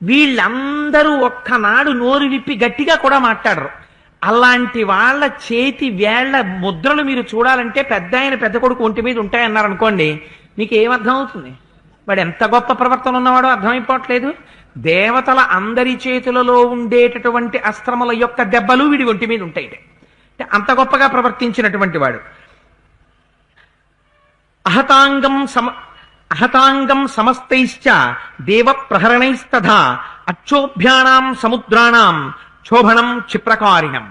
A: వీళ్ళందరూ ఒక్కనాడు నోరు విప్పి గట్టిగా కూడా మాట్లాడరు. అలాంటి వాళ్ళ చేతి వేళ్ల ముద్రలు మీరు చూడాలంటే పెద్ద కొడుకు ఒంటి మీద ఉంటాయన్నారనుకోండి, మీకు ఏమర్థం అవుతుంది? వాడు ఎంత గొప్ప ప్రవర్తన ఉన్నవాడో అర్థమైపోవట్లేదు. దేవతల అందరి చేతులలో ఉండేటటువంటి అస్త్రముల యొక్క దెబ్బలు వీడి ఒంటి మీద ఉంటాయి. అంటే అంత గొప్పగా ప్రవర్తించినటువంటి వాడు. అహతాంగం సమస్తైశ్చ దేవ ప్రహరణైస్తథా అక్షోభ్యానాం సముద్రాణం శోభనం క్షిప్రకారిణం.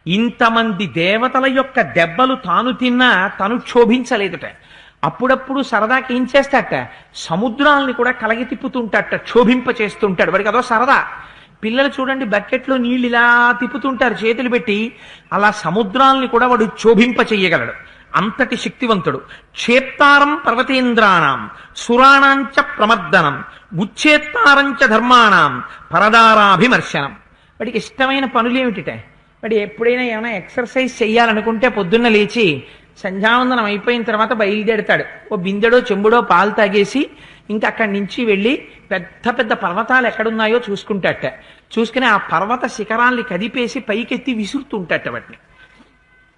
A: ఇంతమంది దేవతల యొక్క దెబ్బలు తాను తిన్నా తను క్షోభించలేదుట. అప్పుడప్పుడు సరదాకి ఏం చేస్తాట, సముద్రాలని కూడా కలగి తిప్పుతుంటాట, క్షోభింప చేస్తుంటాడు. వాడికి అదో సరదా. పిల్లలు చూడండి బకెట్లో నీళ్ళు ఇలా తిప్పుతుంటారు చేతులు పెట్టి, అలా సముద్రాలని కూడా వాడు క్షోభింప చెయ్యగలడు. అంతటి శక్తివంతుడు. క్షేప్తారం పర్వతేంద్రాణం సురాణాంచ ప్రమర్దనం ఉచ్చేత్తారంచ ధర్మాణం పరదారాభిమర్శనం. వాడికి ఇష్టమైన పనులు ఏమిటిట? వాడు ఎప్పుడైనా ఏమైనా ఎక్సర్సైజ్ చెయ్యాలనుకుంటే పొద్దున్న లేచి సంధ్యావందనం అయిపోయిన తర్వాత బయలుదేడతాడు. ఓ బిందెడో చెంబుడో పాలు తాగేసి ఇంకా అక్కడి నుంచి వెళ్ళి పెద్ద పర్వతాలు ఎక్కడున్నాయో చూసుకుంటాట. చూసుకుని ఆ పర్వత శిఖరాల్ని కదిపేసి పైకెత్తి విసురుతుంటాట వాటిని.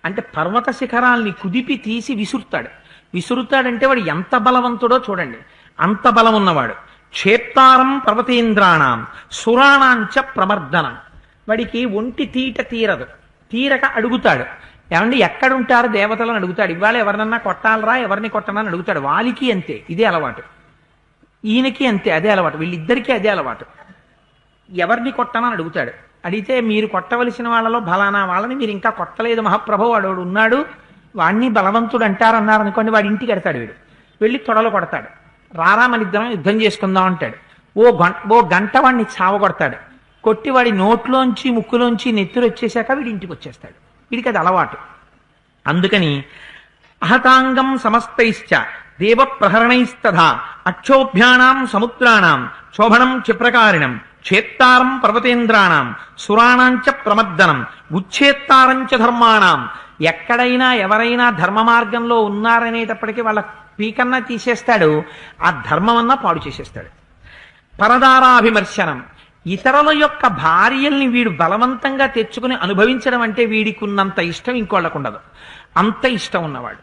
A: అంటే పర్వత శిఖరాల్ని కుదిపి తీసి విసురుతాడంటే వాడు ఎంత బలవంతుడో చూడండి. అంత బలం ఉన్నవాడు. క్షేప్తారం పర్వతేంద్రాణం సురాణాంచ ప్రమర్దనం. వాడికి ఒంటి తీరక అడుగుతాడు, ఏమండి ఎక్కడుంటారు దేవతలను అడుగుతాడు. ఇవాళ ఎవరినన్నా కొట్టాలరా, ఎవరిని కొట్టనని అడుగుతాడు. వాలికి అంతే, ఇదే అలవాటు. ఈయనకి అంతే, అదే అలవాటు, వీళ్ళిద్దరికీ అదే అలవాటు. ఎవరిని కొట్టనని అడుగుతాడు. అడిగితే మీరు కొట్టవలసిన వాళ్ళలో బలానా వాళ్ళని మీరు ఇంకా కొట్టలేదు మహాప్రభు, వాడు ఉన్నాడు, వాడిని బలవంతుడు అంటారన్నారు అనుకోండి, వాడి ఇంటికి ఎడతాడు వీడు. వెళ్ళి తొడలు కొడతాడు. రారా మన ఇద్దరం యుద్ధం చేసుకుందాం అంటాడు. ఓ గంట వాడిని చావగొడతాడు. కొట్టి వాడి నోట్లోంచి ముక్కులోంచి నెత్తురు వచ్చేసాక వీడి ఇంటికి వచ్చేస్తాడు. వీడికి అది అలవాటు. అందుకని అహతాంగం సమస్తైశ్చ దేవ ప్రహరణైస్తథా అక్షోభ్యానాం సముద్రాణం శోభనం క్షిప్రకారిణం క్షేత్తారం పర్వతేంద్రాణం సురాణాంచ ప్రమద్దనం ఉచ్ఛేత్తారంచ ధర్మాణం. ఎక్కడైనా ఎవరైనా ధర్మ మార్గంలో ఉన్నారనేటప్పటికీ వాళ్ళ పీకన్నా తీసేస్తాడు, ఆ ధర్మమన్నా పాడు చేసేస్తాడు. పరదారాభిమర్శనం, ఇతరుల యొక్క భార్యల్ని వీడు బలవంతంగా తెచ్చుకుని అనుభవించడం అంటే వీడికి ఉన్నంత ఇష్టం ఇంకోళ్ళకుండదు, అంత ఇష్టం ఉన్నవాడు.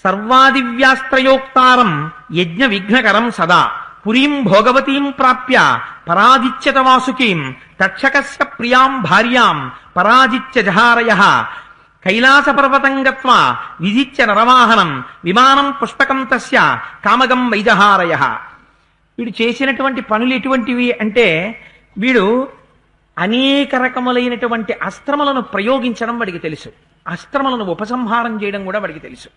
A: సర్వాదివ్యాస్త్రయోక్తారం యజ్ఞ విఘ్నకరం సదా పురీం భోగవతీం ప్రాప్య పరాజిత్యత వాసుకీం తక్షకస్య ప్రియాం భార్యాం పరాజిత్య జహారయః కైలాసపర్వతం గత్వా విజిత్య నరవాహనం విమానం పుష్పకం తస్య కామగం వైజహారయః. వీడు చేసినటువంటి పనులు ఎటువంటివి అంటే, వీడు అనేక రకములైనటువంటి అస్త్రములను ప్రయోగించడం వాడికి తెలుసు, అస్త్రములను ఉపసంహారం చేయడం కూడా వాడికి తెలుసు.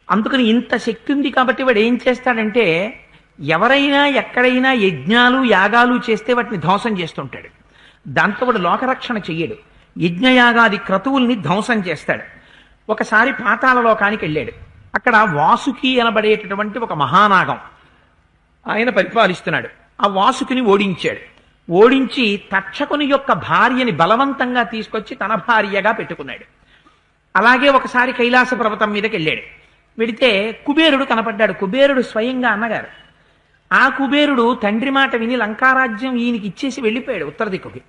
A: అందుకని ఇంత శక్తి ఉంది కాబట్టి వాడు ఏం చేస్తాడంటే, ఎవరైనా ఎక్కడైనా యజ్ఞాలు యాగాలు చేస్తే వాటిని ధ్వంసం చేస్తుంటాడు. దాంతో వాడు లోకరక్షణ చెయ్యడు, యజ్ఞయాగాది క్రతువుల్ని ధ్వంసం చేస్తాడు. ఒకసారి పాతాళ లోకానికి వెళ్ళాడు. అక్కడ వాసుకి అనబడేటటువంటి ఒక మహానాగం ఆయన పరిపాలిస్తున్నాడు. ఆ వాసుకిని ఓడించాడు. ఓడించి తక్షకుని యొక్క భార్యని బలవంతంగా తీసుకొచ్చి తన భార్యగా పెట్టుకున్నాడు. అలాగే ఒకసారి కైలాస పర్వతం మీదకి వెళ్ళాడు. వెడితే కుబేరుడు కనపడ్డాడు. కుబేరుడు స్వయంగా అన్నగారు. ఆ కుబేరుడు తండ్రి మాట విని లంకారాజ్యం ఈయనకి ఇచ్చేసి వెళ్ళిపోయాడు ఉత్తర దిక్కుకి.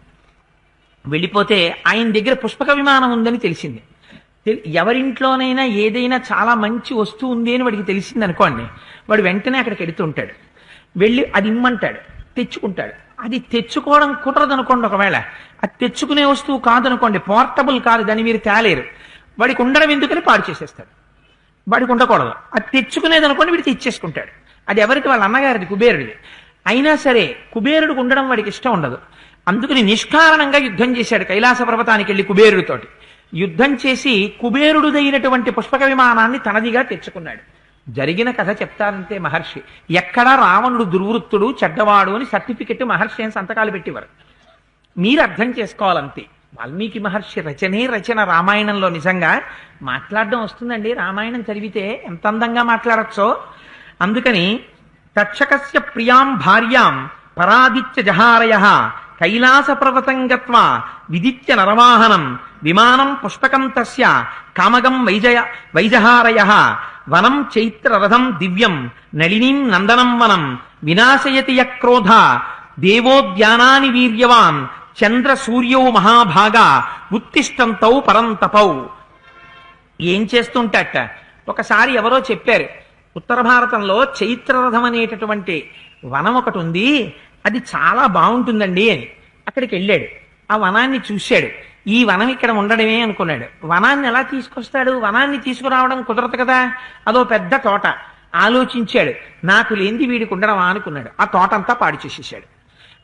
A: వెళ్ళిపోతే ఆయన దగ్గర పుష్పక విమానం ఉందని తెలిసింది. ఎవరింట్లోనైనా ఏదైనా చాలా మంచి వస్తువు ఉంది అని వాడికి తెలిసింది అనుకోండి, వాడు వెంటనే అక్కడికి వెడుతుంటాడు. వెళ్ళి అది ఇమ్మంటాడు, తెచ్చుకుంటాడు. అది తెచ్చుకోవడం కుదరదు అనుకోండి, ఒకవేళ అది తెచ్చుకునే వస్తువు కాదనుకోండి, పోర్టబుల్ కాదు, దాన్ని మీరు తేలేరు, వాడికి ఉండడం ఎందుకని పాడు చేసేస్తాడు. వాడికి ఉండకూడదు. అది తెచ్చుకునేది అనుకోండి, వీడికి ఇచ్చేసుకుంటాడు. అది ఎవరికి? వాళ్ళ అన్నగారిది, కుబేరుడిది. అయినా సరే కుబేరుడికి ఉండడం వాడికి ఇష్టం ఉండదు. అందుకని నిష్కారణంగా యుద్ధం చేశాడు. కైలాస పర్వతానికి వెళ్ళి కుబేరుడితోటి యుద్ధం చేసి కుబేరుడిదైనటువంటి పుష్పక విమానాన్ని తనదిగా తెచ్చుకున్నాడు. జరిగిన కథ చెప్తారంతే మహర్షి. ఎక్కడా రావణుడు దుర్వృత్తుడు చెడ్డవాడు అని సర్టిఫికెట్ మహర్షి అని సంతకాలు పెట్టేవారు. మీరు అర్థం చేసుకోవాలంతే. వాల్మీకి మహర్షి రచన రామాయణంలో నిజంగా మాట్లాడడం వస్తుందండి. రామాయణం చదివితే ఎంత అందంగా మాట్లాడచ్చో. అందుకని తక్షకస్య ప్రియాం భార్యాం పరాదిత్య జహారయః కైలాస పర్వతం గత్వా విదిత్య నరవాహనం విమానం పుష్పకం తస్య కామగం వైజహారయః వనం చైత్రరథం దివ్యం నళినీం నందనం వనం వినాశయతి యక్రోధ దేవోద్యానాని వీర్యవాన్ చంద్ర సూర్యౌ మహాభాగా ఉత్తిష్టంతౌ పరంతపౌ. ఏం చేస్తుంటట, ఒకసారి ఎవరో చెప్పారు, ఉత్తర భారతంలో చైత్రరథం అనేటటువంటి వనం ఒకటి ఉంది, అది చాలా బాగుంటుందండి అని. అక్కడికి వెళ్ళాడు. ఆ వనాన్ని చూశాడు. ఈ వనం ఇక్కడ ఉండడమే అనుకున్నాడు. వనాన్ని ఎలా తీసుకొస్తాడు? వనాన్ని తీసుకురావడం కుదరదు కదా, అదో పెద్ద తోట. ఆలోచించాడు, నాకు లేనిది వీడికి ఉండడం అనుకున్నాడు. ఆ తోట అంతా పాడు చేసేసాడు.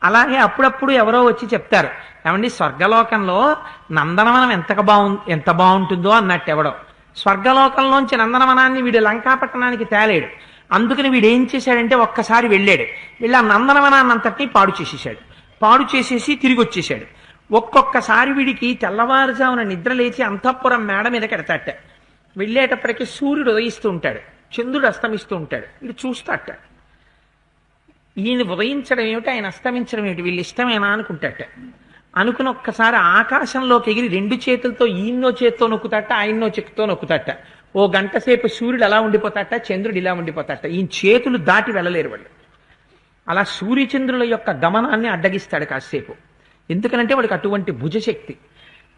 A: అలాగే అప్పుడప్పుడు ఎవరో వచ్చి చెప్తారు, ఏమండి స్వర్గలోకంలో నందనవనం ఎంత బాగుంటుందో అన్నట్టు ఎవడో. స్వర్గలోకంలోంచి నందనవనాన్ని వీడు లంకాపట్టణానికి తేలేడు. అందుకని వీడు ఏం చేశాడంటే ఒక్కసారి వెళ్ళాడు. వెళ్ళి ఆ నందనవనాన్ని అంతటినీ పాడు చేసేసాడు. పాడు చేసేసి తిరిగి వచ్చేసాడు. ఒక్కొక్కసారి వీడికి తెల్లవారుజామున నిద్ర లేచి అంతఃపురం మేడ మీద కెడతాట. వెళ్ళేటప్పటికి సూర్యుడు ఉదయిస్తూ ఉంటాడు, చంద్రుడు అస్తమిస్తూ ఉంటాడు. వీడు చూస్తాట, ఈయన ఉదయించడం ఏమిటి, ఆయన అస్తమించడం ఏమిటి, వీళ్ళు ఇష్టమేనా అనుకుంటాట. అనుకుని ఒక్కసారి ఆకాశంలోకి ఎగిరి రెండు చేతులతో ఈయన్నో చేత్తో నొక్కుతాట, ఆయన్నో చేతితో నొక్కుతాట. ఓ గంట సేపు సూర్యుడు అలా ఉండిపోతాట, చంద్రుడు ఇలా ఉండిపోతాట. ఈయన చేతులు దాటి వెళ్ళలేరు వాళ్ళు. అలా సూర్యచంద్రుల యొక్క గమనాన్ని అడ్డగిస్తాడు కాసేపు. ఎందుకనంటే వాడికి అటువంటి భుజశక్తి.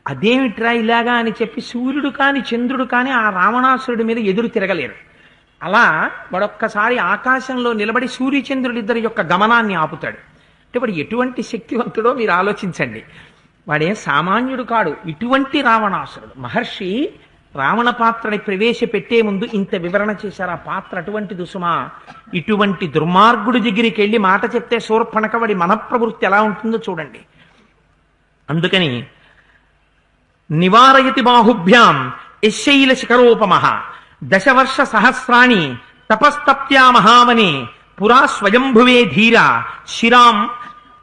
A: అదేమిట్రా ఇలాగా అని చెప్పి సూర్యుడు కాని చంద్రుడు కాని ఆ రావణాసురుడి మీద ఎదురు తిరగలేరు. అలా వాడొక్కసారి ఆకాశంలో నిలబడి సూర్యచంద్రుడిద్దరి యొక్క గమనాన్ని ఆపుతాడు. అంటే వాడు ఎటువంటి శక్తివంతుడో మీరు ఆలోచించండి. వాడే సామాన్యుడు కాడు, ఇటువంటి రావణాసురుడు. మహర్షి రావణ పాత్రని ప్రవేశపెట్టే ముందు ఇంత వివరణ చేశారు. ఆ పాత్ర అటువంటిది సుమా. ఇటువంటి దుర్మార్గుడి దగ్గరికి వెళ్ళి మాట చెప్తే శూర్పణఖ వాడి మనఃప్రవృత్తి ఎలా ఉంటుందో చూడండి. అందుకని నివారయతి బాహుభ్యాం యశైల శిఖరోపమః దశవర్ష సహస్రాణి తపస్తప్త్యా మహావనే పురా స్వయంభువే ధీర శిరాం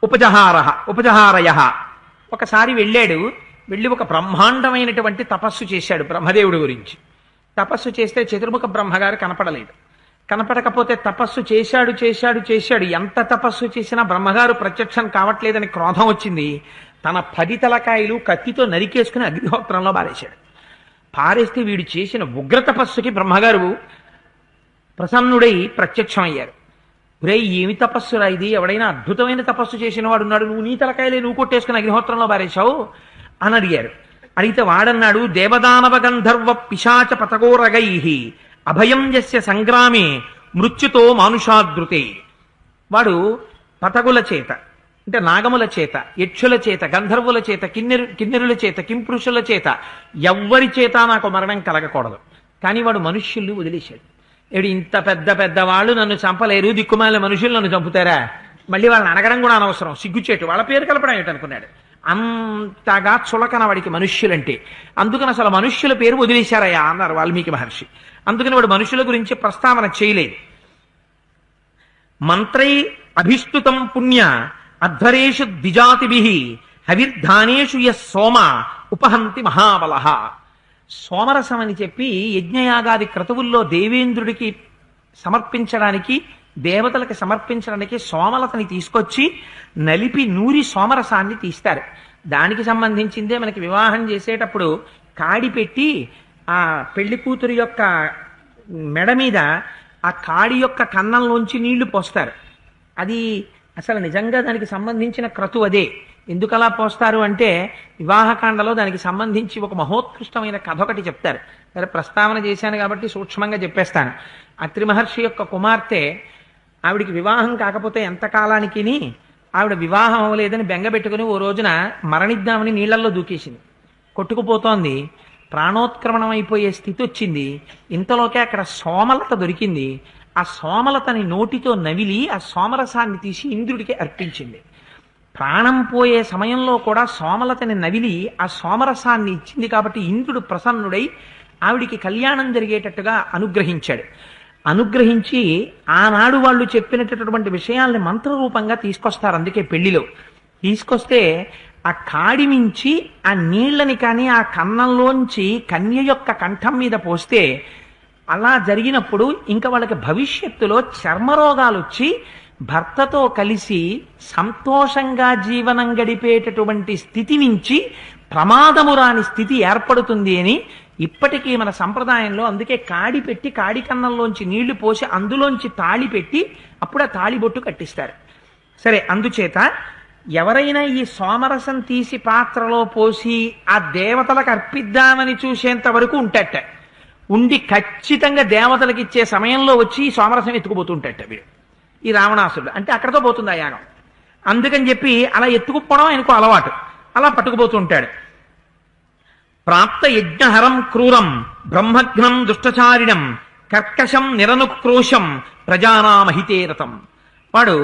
A: ఉపజహారయ. ఒకసారి వెళ్ళి ఒక బ్రహ్మాండమైనటువంటి తపస్సు చేశాడు బ్రహ్మదేవుడి గురించి. తపస్సు చేస్తే చతుర్ముఖ బ్రహ్మగారు కనపడలేదు. కనపడకపోతే తపస్సు చేశాడు. ఎంత తపస్సు చేసినా బ్రహ్మగారు ప్రత్యక్షం కావట్లేదని క్రోధం వచ్చింది. తన 10 తలకాయలు కత్తితో నరికేసుకుని అగ్నిహోత్రంలో పారేశాడు. పారేస్తే వీడు చేసిన ఉగ్ర తపస్సుకి బ్రహ్మగారు ప్రసన్నుడై ప్రత్యక్షమయ్యారు. ఒరే, ఏమి తపస్సురా ఇది, ఎవడైనా అద్భుతమైన తపస్సు చేసిన వాడు ఉన్నాడు, నువ్వు నీ తలకాయలే నువ్వు కొట్టేసుకుని అగ్నిహోత్రంలో పారేశావు అని అడిగారు. అడిగితే వాడన్నాడు, దేవదానవ గంధర్వ పిశాచ పతగోరగై అభయం యస్య సంగ్రామే మృత్యుతో మానుషాదృతే. వాడు పతగుల చేత అంటే నాగముల చేత, యక్షుల చేత, గంధర్వుల చేత, కిన్నెరుల చేత, కింపురుషుల చేత ఎవ్వరి చేత నాకు మరణం కలగకూడదు. కానీ వాడు మనుష్యుల్ని వదిలేశాడు. ఏడు ఇంత పెద్ద వాళ్ళు నన్ను చంపలేరు, దిక్కుమాలిన మనుషులు నన్ను చంపుతారా, మళ్ళీ వాళ్ళని అడగడం కూడా అనవసరం, సిగ్గుచేటు, వాళ్ళ పేరు కలపడం ఏటనుకున్నాడు. అంతగా చులకన వాడికి మనుష్యులంటే. అందుకని అసలు మనుష్యుల పేరు వదిలేశారయ్యా అన్నారు వాల్మీకి మహర్షి. అందుకని వాడు మనుషుల గురించి ప్రస్తావన చేయలేదు. మంత్రై అభిష్టుతం పుణ్య అధ్వరేషు ద్విజాతిభిః హవిర్ధానేషు యః సోమ ఉపహంతి మహాబలః. సోమరసం అని చెప్పి యజ్ఞయాగాది క్రతువుల్లో దేవేంద్రుడికి సమర్పించడానికి, దేవతలకు సమర్పించడానికి సోమలతని తీసుకొచ్చి నలిపి నూరి సోమరసాన్ని తీస్తారు. దానికి సంబంధించిందే మనకి వివాహం చేసేటప్పుడు కాడి పెట్టి ఆ పెళ్లి కూతురు యొక్క మెడ మీద ఆ కాడి యొక్క కన్నంలోంచి నీళ్లు పోస్తారు. అది అసలు నిజంగా దానికి సంబంధించిన క్రతు అదే. ఎందుకలా పోస్తారు అంటే వివాహకాండలో దానికి సంబంధించి ఒక మహోత్కృష్టమైన కథ ఒకటి చెప్తారు. సరే, ప్రస్తావన చేశాను కాబట్టి సూక్ష్మంగా చెప్పేస్తాను. అత్రి మహర్షి యొక్క కుమార్తె, ఆవిడికి వివాహం కాకపోతే ఎంతకాలానికి ఆవిడ వివాహం అవ్వలేదని బెంగ పెట్టుకుని ఓ రోజున మరణిద్దామని నీళ్లలో దూకేసింది. కొట్టుకుపోతోంది, ప్రాణోత్క్రమణం అయిపోయే స్థితి వచ్చింది. ఇంతలోకే అక్కడ సోమలత దొరికింది. ఆ సోమలతని నోటితో నవిలి ఆ సోమరసాన్ని తీసి ఇంద్రుడికి అర్పించింది. ప్రాణం పోయే సమయంలో కూడా సోమలతని నవిలి ఆ సోమరసాన్ని ఇచ్చింది కాబట్టి ఇంద్రుడు ప్రసన్నుడై ఆవిడికి కళ్యాణం జరిగేటట్టుగా అనుగ్రహించాడు. అనుగ్రహించి ఆనాడు వాళ్ళు చెప్పినటువంటి విషయాల్ని మంత్రరూపంగా తీసుకొస్తారు. అందుకే పెళ్లిలో తీసుకొస్తే ఆ కాడి మించి ఆ నీళ్లని కానీ ఆ కన్నంలోంచి కన్య యొక్క కంఠం మీద పోస్తే, అలా జరిగినప్పుడు ఇంకా వాళ్ళకి భవిష్యత్తులో చర్మరోగాలు వచ్చి భర్తతో కలిసి సంతోషంగా జీవనం గడిపేటటువంటి స్థితి నుంచి ప్రమాదము రాని స్థితి ఏర్పడుతుంది అని ఇప్పటికీ మన సంప్రదాయంలో. అందుకే కాడి పెట్టి కాడి కన్నంలోంచి నీళ్లు పోసి అందులోంచి తాళి పెట్టి అప్పుడు ఆ తాళిబొట్టు కట్టిస్తారు. సరే, అందుచేత ఎవరైనా ఈ సోమరసం తీసి పాత్రలో పోసి ఆ దేవతలకు అర్పిద్దామని చూసేంత వరకు ఉంటట. ఉండి ఖచ్చితంగా దేవతలకు ఇచ్చే సమయంలో వచ్చి ఈ సోమరసం ఎత్తుకుపోతుంటట వీడు, ఈ రావణాసురుడు. అంటే అక్కడతో పోతుంది ఆ యాగం. అందుకని చెప్పి అలా ఎత్తుకుపోవడం ఆయనకు అలవాటు. అలా పట్టుకుపోతుంటాడు. ప్రాప్త యజ్ఞహరం క్రూరం బ్రహ్మఘ్నం దుష్టచారిణం కర్కశం నిరనుక్రోశం ప్రజానామహితేరతం. వాడు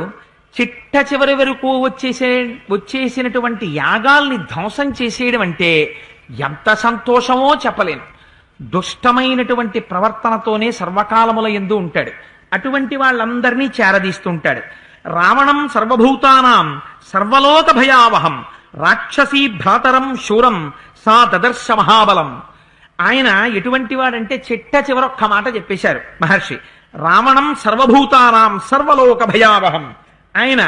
A: చిట్ట చివరి వరకు వచ్చేసినటువంటి యాగాల్ని ధ్వంసం చేసేయడం అంటే ఎంత సంతోషమో చెప్పలేను. దుష్టమైనటువంటి ప్రవర్తనతోనే సర్వకాలముల యందు ఉంటాడు. అటువంటి వాళ్ళందరినీ చేరదీస్తుంటాడు. రావణం సర్వభూతానాం సర్వలోక భయావహం రాక్షసీ భ్రాతరం శూరం సా దదర్శ మహాబలం. ఆయన ఎటువంటి వాడంటే చిట్ట చివరొక్క మాట చెప్పేశారు మహర్షి. రావణం సర్వభూతానాం సర్వలోక భయావహం. ఆయన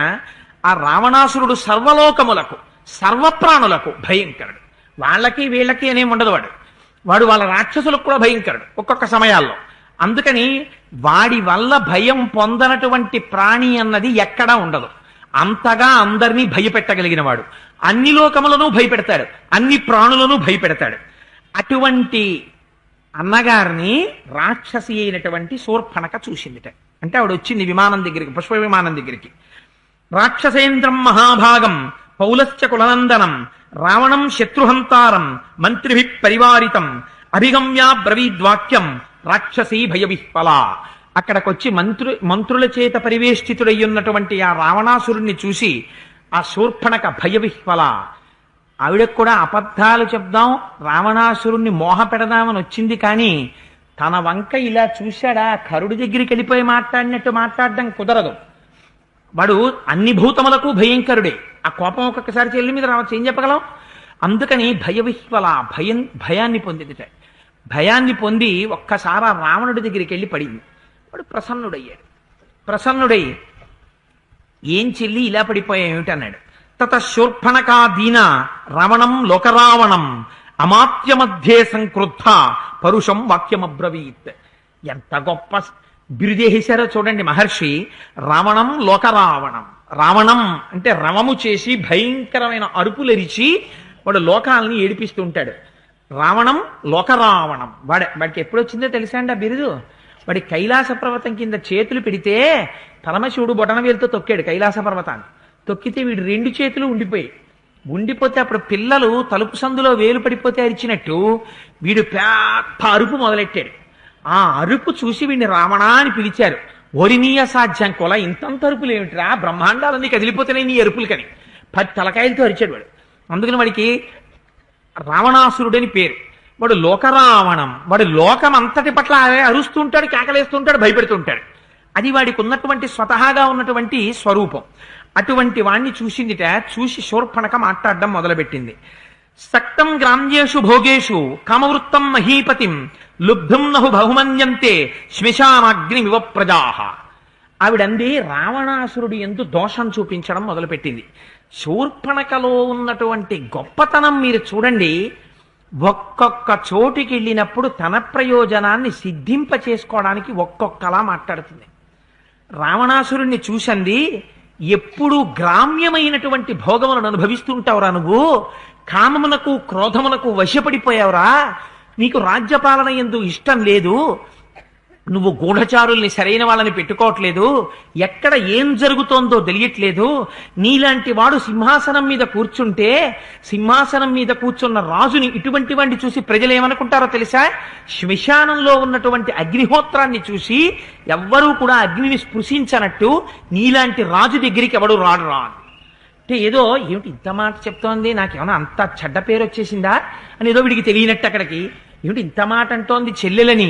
A: ఆ రావణాసురుడు సర్వలోకములకు సర్వప్రాణులకు భయంకరుడు. వాళ్ళకి వీళ్ళకి అనేం ఉండదు. వాడు వాళ్ళ రాక్షసులకు కూడా భయంకరుడు ఒక్కొక్క సమయాల్లో. అందుకని వాడి వల్ల భయం పొందనటువంటి ప్రాణి అన్నది ఎక్కడా ఉండదు. అంతగా అందరినీ భయపెట్టగలిగిన వాడు. అన్ని లోకములను భయపెడతాడు, అన్ని ప్రాణులను భయపెడతాడు. అటువంటి అన్నగారిని రాక్షసి అయినటువంటి శూర్పణఖ చూసిందిట. అంటే ఆవిడ వచ్చింది విమానం దగ్గరికి, పుష్ప విమానం దగ్గరికి. రాక్షసేంద్రం మహాభాగం పౌలశ్చ కులనందనం రావణం శత్రుహంతారం మంత్రిభి పరివారితం అభిగమ్య బ్రవీద్వాక్యం రాక్షసీ భయవిహ్వల. అక్కడికొచ్చి మంత్రుల చేత పరివేష్టితుడయ్యున్నటువంటి ఆ రావణాసురుణ్ణి చూసి ఆ శూర్పణక భయవిహ్వల, ఆవిడకు కూడా అబద్ధాలు చెప్దాం, రావణాసురుణ్ణి మోహ పెడదామని వచ్చింది. కానీ తన వంక ఇలా చూశాడా, కరుడి దగ్గరికి వెళ్ళిపోయి మాట్లాడినట్టు మాట్లాడడం కుదరదు. వాడు అన్ని భూతములకు భయంకరుడే. ఆ కోపం ఒక్కొక్కసారి చెల్లి మీద రావచ్చు, ఏం చెప్పగలం. అందుకని భయవిహ్వల, భయాన్ని పొందిందిట. భయాన్ని పొంది ఒక్కసారి ఆ రావణుడి దగ్గరికి వెళ్ళి పడింది. వాడు ప్రసన్నుడయ్యాడు. ప్రసన్నుడై ఏం చెల్లి ఇలా పడిపోయా ఏమిటన్నాడు. తత శూర్పణకా దీన రావణం లోకరావణం అమాత్య మధ్యే సంక్రుద్ధ పరుషం వాక్యమబ్రవీత్. ఎంత గొప్ప బిరుదేశారో చూడండి మహర్షి. రావణం లోకరావణం. రావణం అంటే రవము చేసి భయంకరమైన అరుపులరిచి వాడు లోకాలని ఏడిపిస్తూ ఉంటాడు. రావణం లోకరావణం. వాడికి ఎప్పుడు వచ్చిందో తెలుసా అండి ఆ బిరుదు. వాడి కైలాస పర్వతం కింద చేతులు పెడితే పరమశివుడు బొటనవేలుతో తొక్కాడు కైలాస పర్వతాన్ని. తొక్కితే వీడు 2 చేతులు ఉండిపోతే అప్పుడు పిల్లలు తలుపు సందులో వేలు పడిపోతే అరిచినట్టు వీడు పెద్ద అరుపు మొదలెట్టాడు. ఆ అరుపు చూసి వీడిని రావణ అని పిలిచారు. ఓరినీయ సాధ్యం కొల, ఇంతంత అరుపులు ఏమిటిరా, బ్రహ్మాండాలన్నీ కదిలిపోతున్నాయి నీ అరుపులకని 10 తలకాయలతో అరిచాడు వాడు. అందుకని వాడికి రావణాసురుడని పేరు. వాడు లోకరావణం. వాడు లోకం అంతటి పట్ల అరుస్తూ ఉంటాడు, కేకలేస్తూ ఉంటాడు, భయపెడుతూ ఉంటాడు. అది వాడికి ఉన్నటువంటి స్వతహాగా ఉన్నటువంటి స్వరూపం. అటువంటి వాణ్ణి చూసిందిట. చూసి శూర్పణక మాట్లాడడం మొదలుపెట్టింది. సక్తం గ్రామ్యేషు భోగేషు కామవృత్తం మహీపతిం లుబ్ధుం నహు బహుమన్యంతే శ్మశానాగ్నిమివ ప్రజాహ. ఆవిడంది రావణాసురుడు ఎందు దోషం చూపించడం మొదలుపెట్టింది. శూర్పణకలో ఉన్నటువంటి గొప్పతనం మీరు చూడండి. ఒక్కొక్క చోటుకి వెళ్ళినప్పుడు తన ప్రయోజనాన్ని సిద్ధింప చేసుకోవడానికి ఒక్కొక్కలా మాట్లాడుతుంది. రావణాసురుణ్ణి చూసంది, ఎప్పుడు గ్రామ్యమైనటువంటి భోగములను అనుభవిస్తుంటావురా నువ్వు, కామమునకు క్రోధమునకు వశపడిపోయావురా, నీకు రాజ్యపాలన యందు ఇష్టం లేదు, నువ్వు గూఢచారుల్ని సరైన వాళ్ళని పెట్టుకోవట్లేదు, ఎక్కడ ఏం జరుగుతోందో తెలియట్లేదు, నీలాంటి వాడు సింహాసనం మీద కూర్చుంటే సింహాసనం మీద కూర్చున్న రాజుని ఇటువంటి వాడిని చూసి ప్రజలు ఏమనుకుంటారో తెలుసా, శ్మశానంలో ఉన్నటువంటి అగ్నిహోత్రాన్ని చూసి ఎవ్వరూ కూడా అగ్నిని స్పృశించనట్టు నీలాంటి రాజు దగ్గరికి ఎవడు రాడు రా అంటే ఏదో ఏమిటి ఇంత మాట చెప్తోంది, నాకేమన్నా అంత చెడ్డ పేరు వచ్చేసిందా అని ఏదో వీడికి తెలియనట్టు అక్కడికి ఏమిటి ఇంత మాట అంటోంది చెల్లెలని,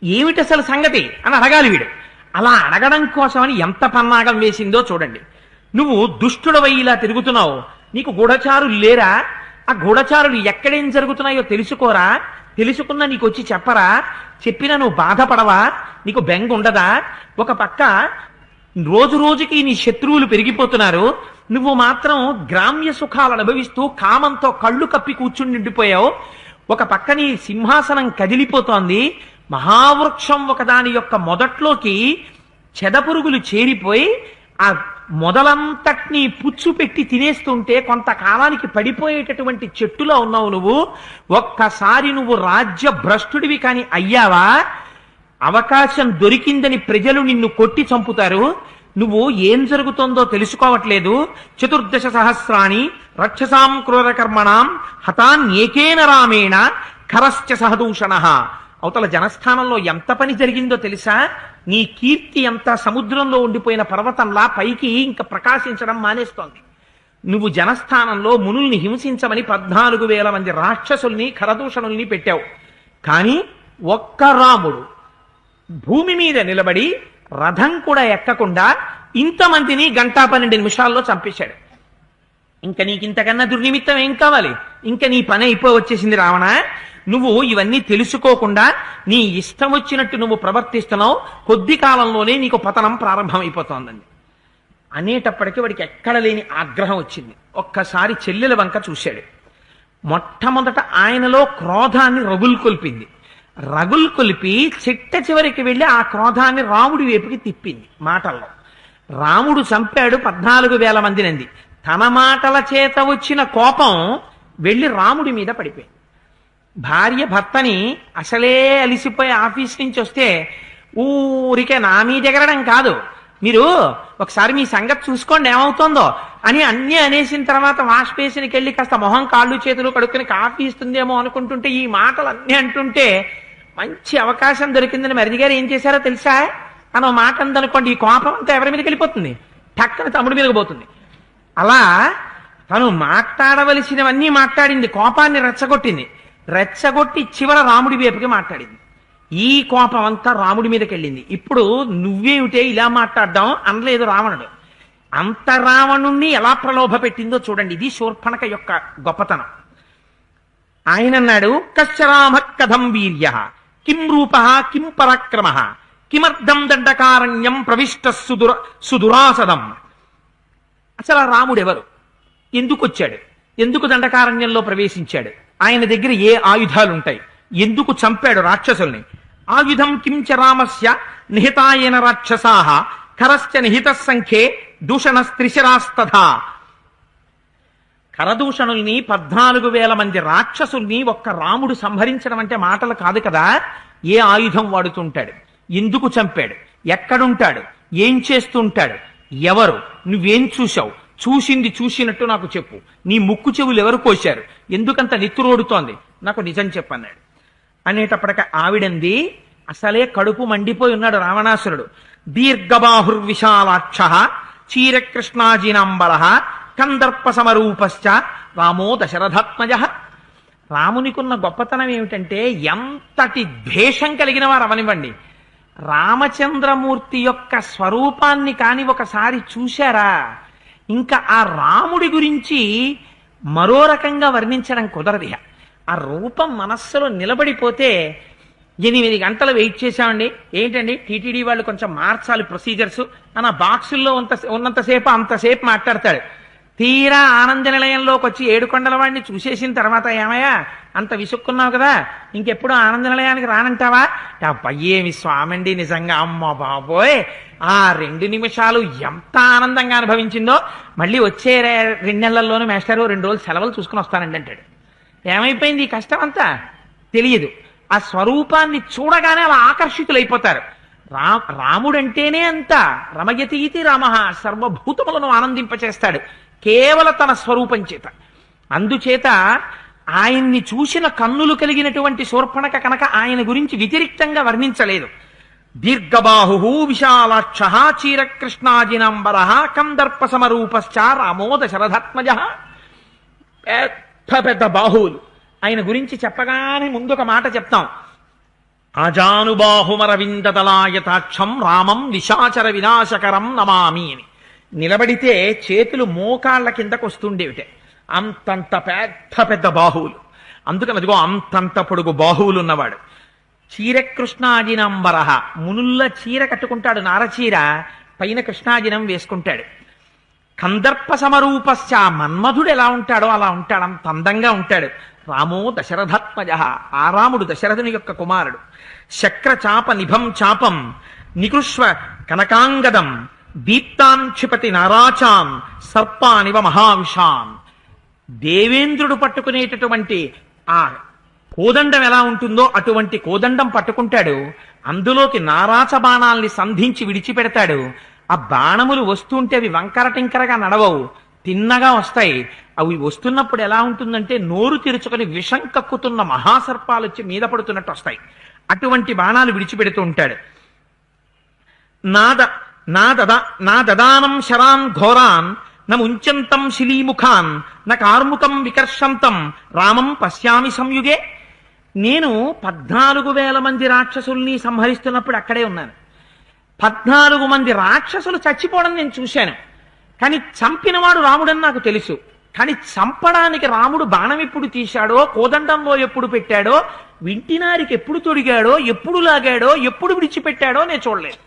A: ఏమిటి అసలు సంగతి అని అడగాలి వీడు. అలా అడగడం కోసమని ఎంత పన్నాగం వేసిందో చూడండి. నువ్వు దుష్టుడవై ఇలా తిరుగుతున్నావు, నీకు గూఢచారులు లేరా, ఆ గూఢచారులు ఎక్కడేం జరుగుతున్నాయో తెలుసుకోరా, తెలుసుకున్నా నీకు వచ్చి చెప్పరా, చెప్పినా నువ్వు బాధపడవా, నీకు బెంగ ఉండదా, ఒక పక్క రోజు రోజుకి నీ శత్రువులు పెరిగిపోతున్నారు, నువ్వు మాత్రం గ్రామ్య సుఖాలు అనుభవిస్తూ కామంతో కళ్ళు కప్పి కూర్చుని నిండిపోయావు, ఒక పక్క నీ సింహాసనం కదిలిపోతోంది, మహావృక్షం ఒకదాని యొక్క మొదట్లోకి చెదపురుగులు చేరిపోయి ఆ మొదలంతటినీ పుచ్చు పెట్టి తినేస్తుంటే కొంతకాలానికి పడిపోయేటటువంటి చెట్టులో ఉన్నావు నువ్వు. ఒక్కసారి నువ్వు రాజ్య భ్రష్టుడివి కాని అయ్యావా, అవకాశం దొరికిందని ప్రజలు నిన్ను కొట్టి చంపుతారు, నువ్వు ఏం జరుగుతోందో తెలుసుకోవట్లేదు. 14 సహస్రాణి రక్షసాం క్రూరకర్మణాం హతాన్యేకేన రామేణ ఖరశ్చ సహదూషణ. అవతల జనస్థానంలో ఎంత పని జరిగిందో తెలుసా, నీ కీర్తి ఎంత సముద్రంలో ఉండిపోయిన పర్వతంలా పైకి ఇంకా ప్రకాశించడం మానేస్తోంది. నువ్వు జనస్థానంలో మునుల్ని హింసించమని 14,000 మంది రాక్షసుల్ని ఖరదూషణుల్ని పెట్టావు. కానీ ఒక్క రాముడు భూమి మీద నిలబడి రథం కూడా ఎక్కకుండా ఇంతమందిని 1:12 నిమిషాల్లో చంపేశాడు. ఇంకా నీకింతకన్నా దుర్నిమిత్తం ఏం కావాలి, ఇంకా నీ పని అయిపోయి వచ్చేసింది రావణ. నువ్వు ఇవన్నీ తెలుసుకోకుండా నీ ఇష్టం వచ్చినట్టు నువ్వు ప్రవర్తిస్తున్నావు, కొద్ది కాలంలోనే నీకు పతనం ప్రారంభమైపోతోందండి అనేటప్పటికీ వాడికి ఎక్కడ లేని ఆగ్రహం వచ్చింది. ఒక్కసారి చెల్లెల వంక చూశాడు. మొట్టమొదట ఆయనలో క్రోధాన్ని రగుల్కొల్పింది. రగుల్కొల్పి చిట్ట చివరికి వెళ్ళి ఆ క్రోధాన్ని రాముడి వైపుకి తిప్పింది మాటల్లో. రాముడు చంపాడు 14,000 మందినంది. తన మాటల చేత వచ్చిన కోపం వెళ్ళి రాముడి మీద పడిపోయింది. భార్య భర్తని అసలే అలిసిపోయి ఆఫీస్ నుంచి వస్తే ఊరికే నా మీద ఎగరడం కాదు, మీరు ఒకసారి మీ సంగతి చూసుకోండి ఏమవుతుందో అని అన్నీ అనేసిన తర్వాత వాష్ బేసిన్కి వెళ్ళి కాస్త మొహం కాళ్ళు చేతులు కడుక్కుని కాఫీ ఇస్తుందేమో అనుకుంటుంటే ఈ మాటలు అన్నీ అంటుంటే మంచి అవకాశం దొరికిందని మరిది గారు ఏం చేశారో తెలుసా అని ఓ మాట అందనుకోండి, ఈ కోపం అంతా ఎవరి మీదకి వెళ్ళిపోతుంది, టక్కన తమ్ముడి మీదకి పోతుంది. అలా తను మాట్లాడవలసినవన్నీ మాట్లాడింది, కోపాన్ని రెచ్చగొట్టింది. రెచ్చగొట్టి చివర రాముడి వైపుకి మాట్లాడింది. ఈ కోపం అంతా రాముడి మీదకి వెళ్ళింది. ఇప్పుడు నువ్వేమిటే ఇలా మాట్లాడదాం అనలేదు రావణుడు. అంత రావణుణ్ణి ఎలా ప్రలోభ పెట్టిందో చూడండి. ఇది శూర్పణఖ యొక్క గొప్పతనం. ఆయన అన్నాడు, కశ్చరామ కథం వీర్య కిం రూప కిం పరాక్రమ కిమర్థం దండకారణ్యం ప్రవిష్ట సుదురాసదం. అసలు ఆ రాముడెవరు, ఎందుకు వచ్చాడు, ఎందుకు దండకారణ్యంలో ప్రవేశించాడు, ఆయన దగ్గర ఏ ఆయుధాలుంటాయి, ఎందుకు చంపాడు రాక్షసుల్ని, ఆయుధం కించ రామస్య నిహితాయన రాక్షసాః కరశ్చ నిహిత సంఖ్యే దూషణస్త్రిశరాస్తథా. కరదూషణుల్ని 14,000 మంది రాక్షసుల్ని ఒక్క రాముడు సంహరించడం అంటే మాటలు కాదు కదా. ఏ ఆయుధం వాడుతుంటాడు, ఎందుకు చంపాడు, ఎక్కడుంటాడు, ఏం చేస్తుంటాడు, ఎవరు, నువ్వేం చూశావు, చూసింది చూసినట్టు నాకు చెప్పు, నీ ముక్కు చెవులు ఎవరు కోశారు, ఎందుకంత నెత్తురోడుతోంది, నాకు నిజం చెప్పన్నాడు. అనేటప్పటిక ఆవిడంది, అసలే కడుపు మండిపోయి ఉన్నాడు రావణాసురుడు. దీర్ఘబాహుర్విశాలాక్ష చీరకృష్ణాజినాంబర కందర్ప సమరూపశ్చ రామో దశరథాత్మజ. రామునికున్న గొప్పతనం ఏమిటంటే ఎంతటి ద్వేషం కలిగిన వారు అవనివ్వండి, రామచంద్రమూర్తి యొక్క స్వరూపాన్ని కాని ఒకసారి చూశారా, ఇంకా ఆ రాముడి గురించి మరో రకంగా వర్ణించడం కుదరదు. ఆ రూపం మనస్సులో నిలబడిపోతే 8 గంటలు వెయిట్ చేశామండి, ఏంటండి టీటీడీ వాళ్ళు కొంచెం మార్చాలి ప్రొసీజర్స్ అని ఆ బాక్సుల్లో ఉన్నంతసేపు అంతసేపు మాట్లాడతాడు. తీరా ఆనంద నిలయంలోకి వచ్చి 7 కొండల వాడిని చూసేసిన తర్వాత ఏమయ్యా అంత విసుక్కున్నావు కదా, ఇంకెప్పుడు ఆనంద నిలయానికి రానంటావా, ఏమి స్వామండి నిజంగా అమ్మ బాబోయ్ ఆ 2 నిమిషాలు ఎంత ఆనందంగా అనుభవించిందో, మళ్ళీ వచ్చే 2 నెలల్లోనూ మేస్టారు 2 రోజులు సెలవులు చూసుకుని వస్తానండి అంటాడు. ఏమైపోయింది ఈ కష్టం అంతా తెలియదు. ఆ స్వరూపాన్ని చూడగానే అలా ఆకర్షితులైపోతారు. రాముడంటేనే అంత రమయతీతి రామ, సర్వభూతములను ఆనందింపచేస్తాడు కేవల తన స్వరూపం చేత. అందుచేత ఆయన్ని చూసిన కన్నులు కలిగినటువంటి శూర్పణఖ కనుక ఆయన గురించి వ్యతిరిక్తంగా వర్ణించలేదు. దీర్ఘబాహు విశాలాక్ష చీరకృష్ణాజినాంబర కందర్ప సమరూపశ్చ రామో దశరథాత్మజ. పెద్ద పెద్ద బాహువులు. ఆయన గురించి చెప్పగానే ముందు ఒక మాట చెప్తాం, ఆజానుబాహుమరవిందదలాయతాక్షం రామం నిశాచర వినాశకరం నమామి అని. నిలబడితే చేతులు మోకాళ్ళ కిందకు వస్తుండేవిటే, అంతంత పెద్ద పెద్ద బాహువులు. అందుకని అదిగో అంతంత పొడుగు బాహువులు ఉన్నవాడు. చీరకృష్ణాజినంబర, మునుల్ల చీర కట్టుకుంటాడు, నారచీర పైన కృష్ణాజినం వేసుకుంటాడు. కందర్ప సమరూపశ్చ, మన్మధుడు ఎలా ఉంటాడో అలా ఉంటాడు, అంత అందంగా ఉంటాడు. రామో దశరథాత్మజ, ఆ రాముడు దశరథుని యొక్క కుమారుడు. శక్ర చాప నిభం చాపం నికృష్వ కనకాంగదం దీప్తాన్ క్షిపతి నారాచాం సర్పానివ మహావిషాం. దేవేంద్రుడు పట్టుకునేటటువంటి ఆ కోదండం ఎలా ఉంటుందో అటువంటి కోదండం పట్టుకుంటాడు. అందులోకి నారాచ బాణాల్ని సంధించి విడిచిపెడతాడు. ఆ బాణములు వస్తుంటే అవి వంకర టింకరగా నడవవు, తిన్నగా వస్తాయి. అవి వస్తున్నప్పుడు ఎలా ఉంటుందంటే నోరు తెరుచుకొని విషం కక్కుతున్న మహాసర్పాలు వచ్చి మీద పడుతున్నట్టు వస్తాయి. అటువంటి బాణాలు విడిచిపెడుతూ ఉంటాడు. నా దదానం శరాన్ ఘోరాన్ నముంచంతం శిలీముఖాన్ న కార్ముకం వికర్షంతం రామం పశ్యామి సంయుగే. నేను 14,000 మంది రాక్షసుల్ని సంహరిస్తున్నప్పుడు అక్కడే ఉన్నాను. 14 మంది రాక్షసులు చచ్చిపోవడం నేను చూశాను. కానీ చంపినవాడు రాముడని నాకు తెలుసు. కానీ చంపడానికి రాముడు బాణం ఎప్పుడు తీశాడో, కోదండంలో ఎప్పుడు పెట్టాడో, వింటినారికి ఎప్పుడు తొడిగాడో, ఎప్పుడు లాగాడో, ఎప్పుడు విడిచిపెట్టాడో నేను చూడలేదు.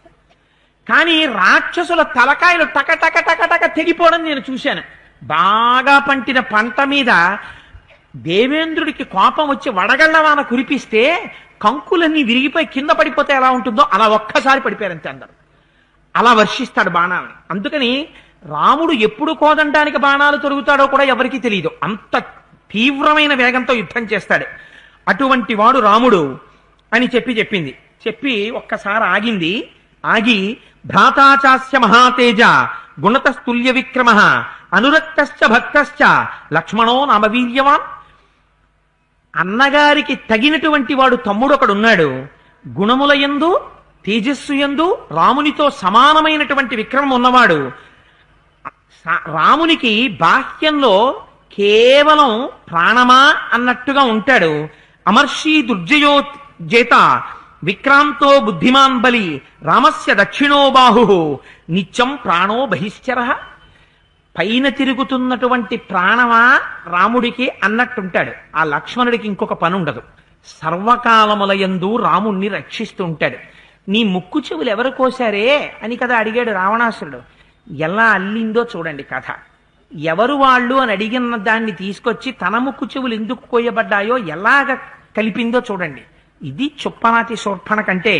A: కానీ రాక్షసుల తలకాయలు టక టక టక టక తెగిపోవడం నేను చూశాను. బాగా పంటిన పంట మీద దేవేంద్రుడికి కోపం వచ్చి వడగళ్లవాన కురిపిస్తే కంకులన్నీ విరిగిపోయి కింద పడిపోతే ఎలా ఉంటుందో అలా ఒక్కసారి పడిపోయారంతే అందరు. అలా వర్షిస్తాడు బాణాలని. అందుకని రాముడు ఎప్పుడు కోదండానికి బాణాలు తొరుగుతాడో కూడా ఎవరికీ తెలియదు. అంత తీవ్రమైన వేగంతో యుద్ధం చేస్తాడు. అటువంటి వాడు రాముడు అని చెప్పింది. చెప్పి ఒక్కసారి ఆగింది. ఆగి భ్రాతాచాస్య మహాతేజ గుణతస్తుల్య విక్రమ అనురక్తశ్చ భక్తశ్చ లక్ష్మణో నామవీర్యవాన్. అన్నగారికి తగినటువంటి వాడు తమ్ముడు ఒకడున్నాడు. గుణముల యందు తేజస్సు యందు రామునితో సమానమైనటువంటి విక్రమం ఉన్నవాడు. రామునికి బాహ్యంలో కేవలం ప్రాణమా అన్నట్టుగా ఉంటాడు. అమర్షి దుర్జయో జేత విక్రాంతో బుద్ధిమాన్ బలి రామస్య దక్షిణో బాహు నిత్యం ప్రాణో బహిశ్చర. పైన తిరుగుతున్నటువంటి ప్రాణమా రాముడికి అన్నట్టుంటాడు. ఆ లక్ష్మణుడికి ఇంకొక పని ఉండదు. సర్వకాలములయందు రాముణ్ణి రక్షిస్తూ ఉంటాడు. నీ ముక్కు చెవులు ఎవరు కోశారే అని కదా అడిగాడు రావణాసురుడు. ఎలా అల్లిందో చూడండి కథ. ఎవరు వాళ్ళు అని అడిగిన దాన్ని తీసుకొచ్చి తన ముక్కు చెవులు ఎందుకు కోయబడ్డాయో ఎలాగ కలిపిందో చూడండి. ఇది చుప్పనాతి శూర్పణ కంటే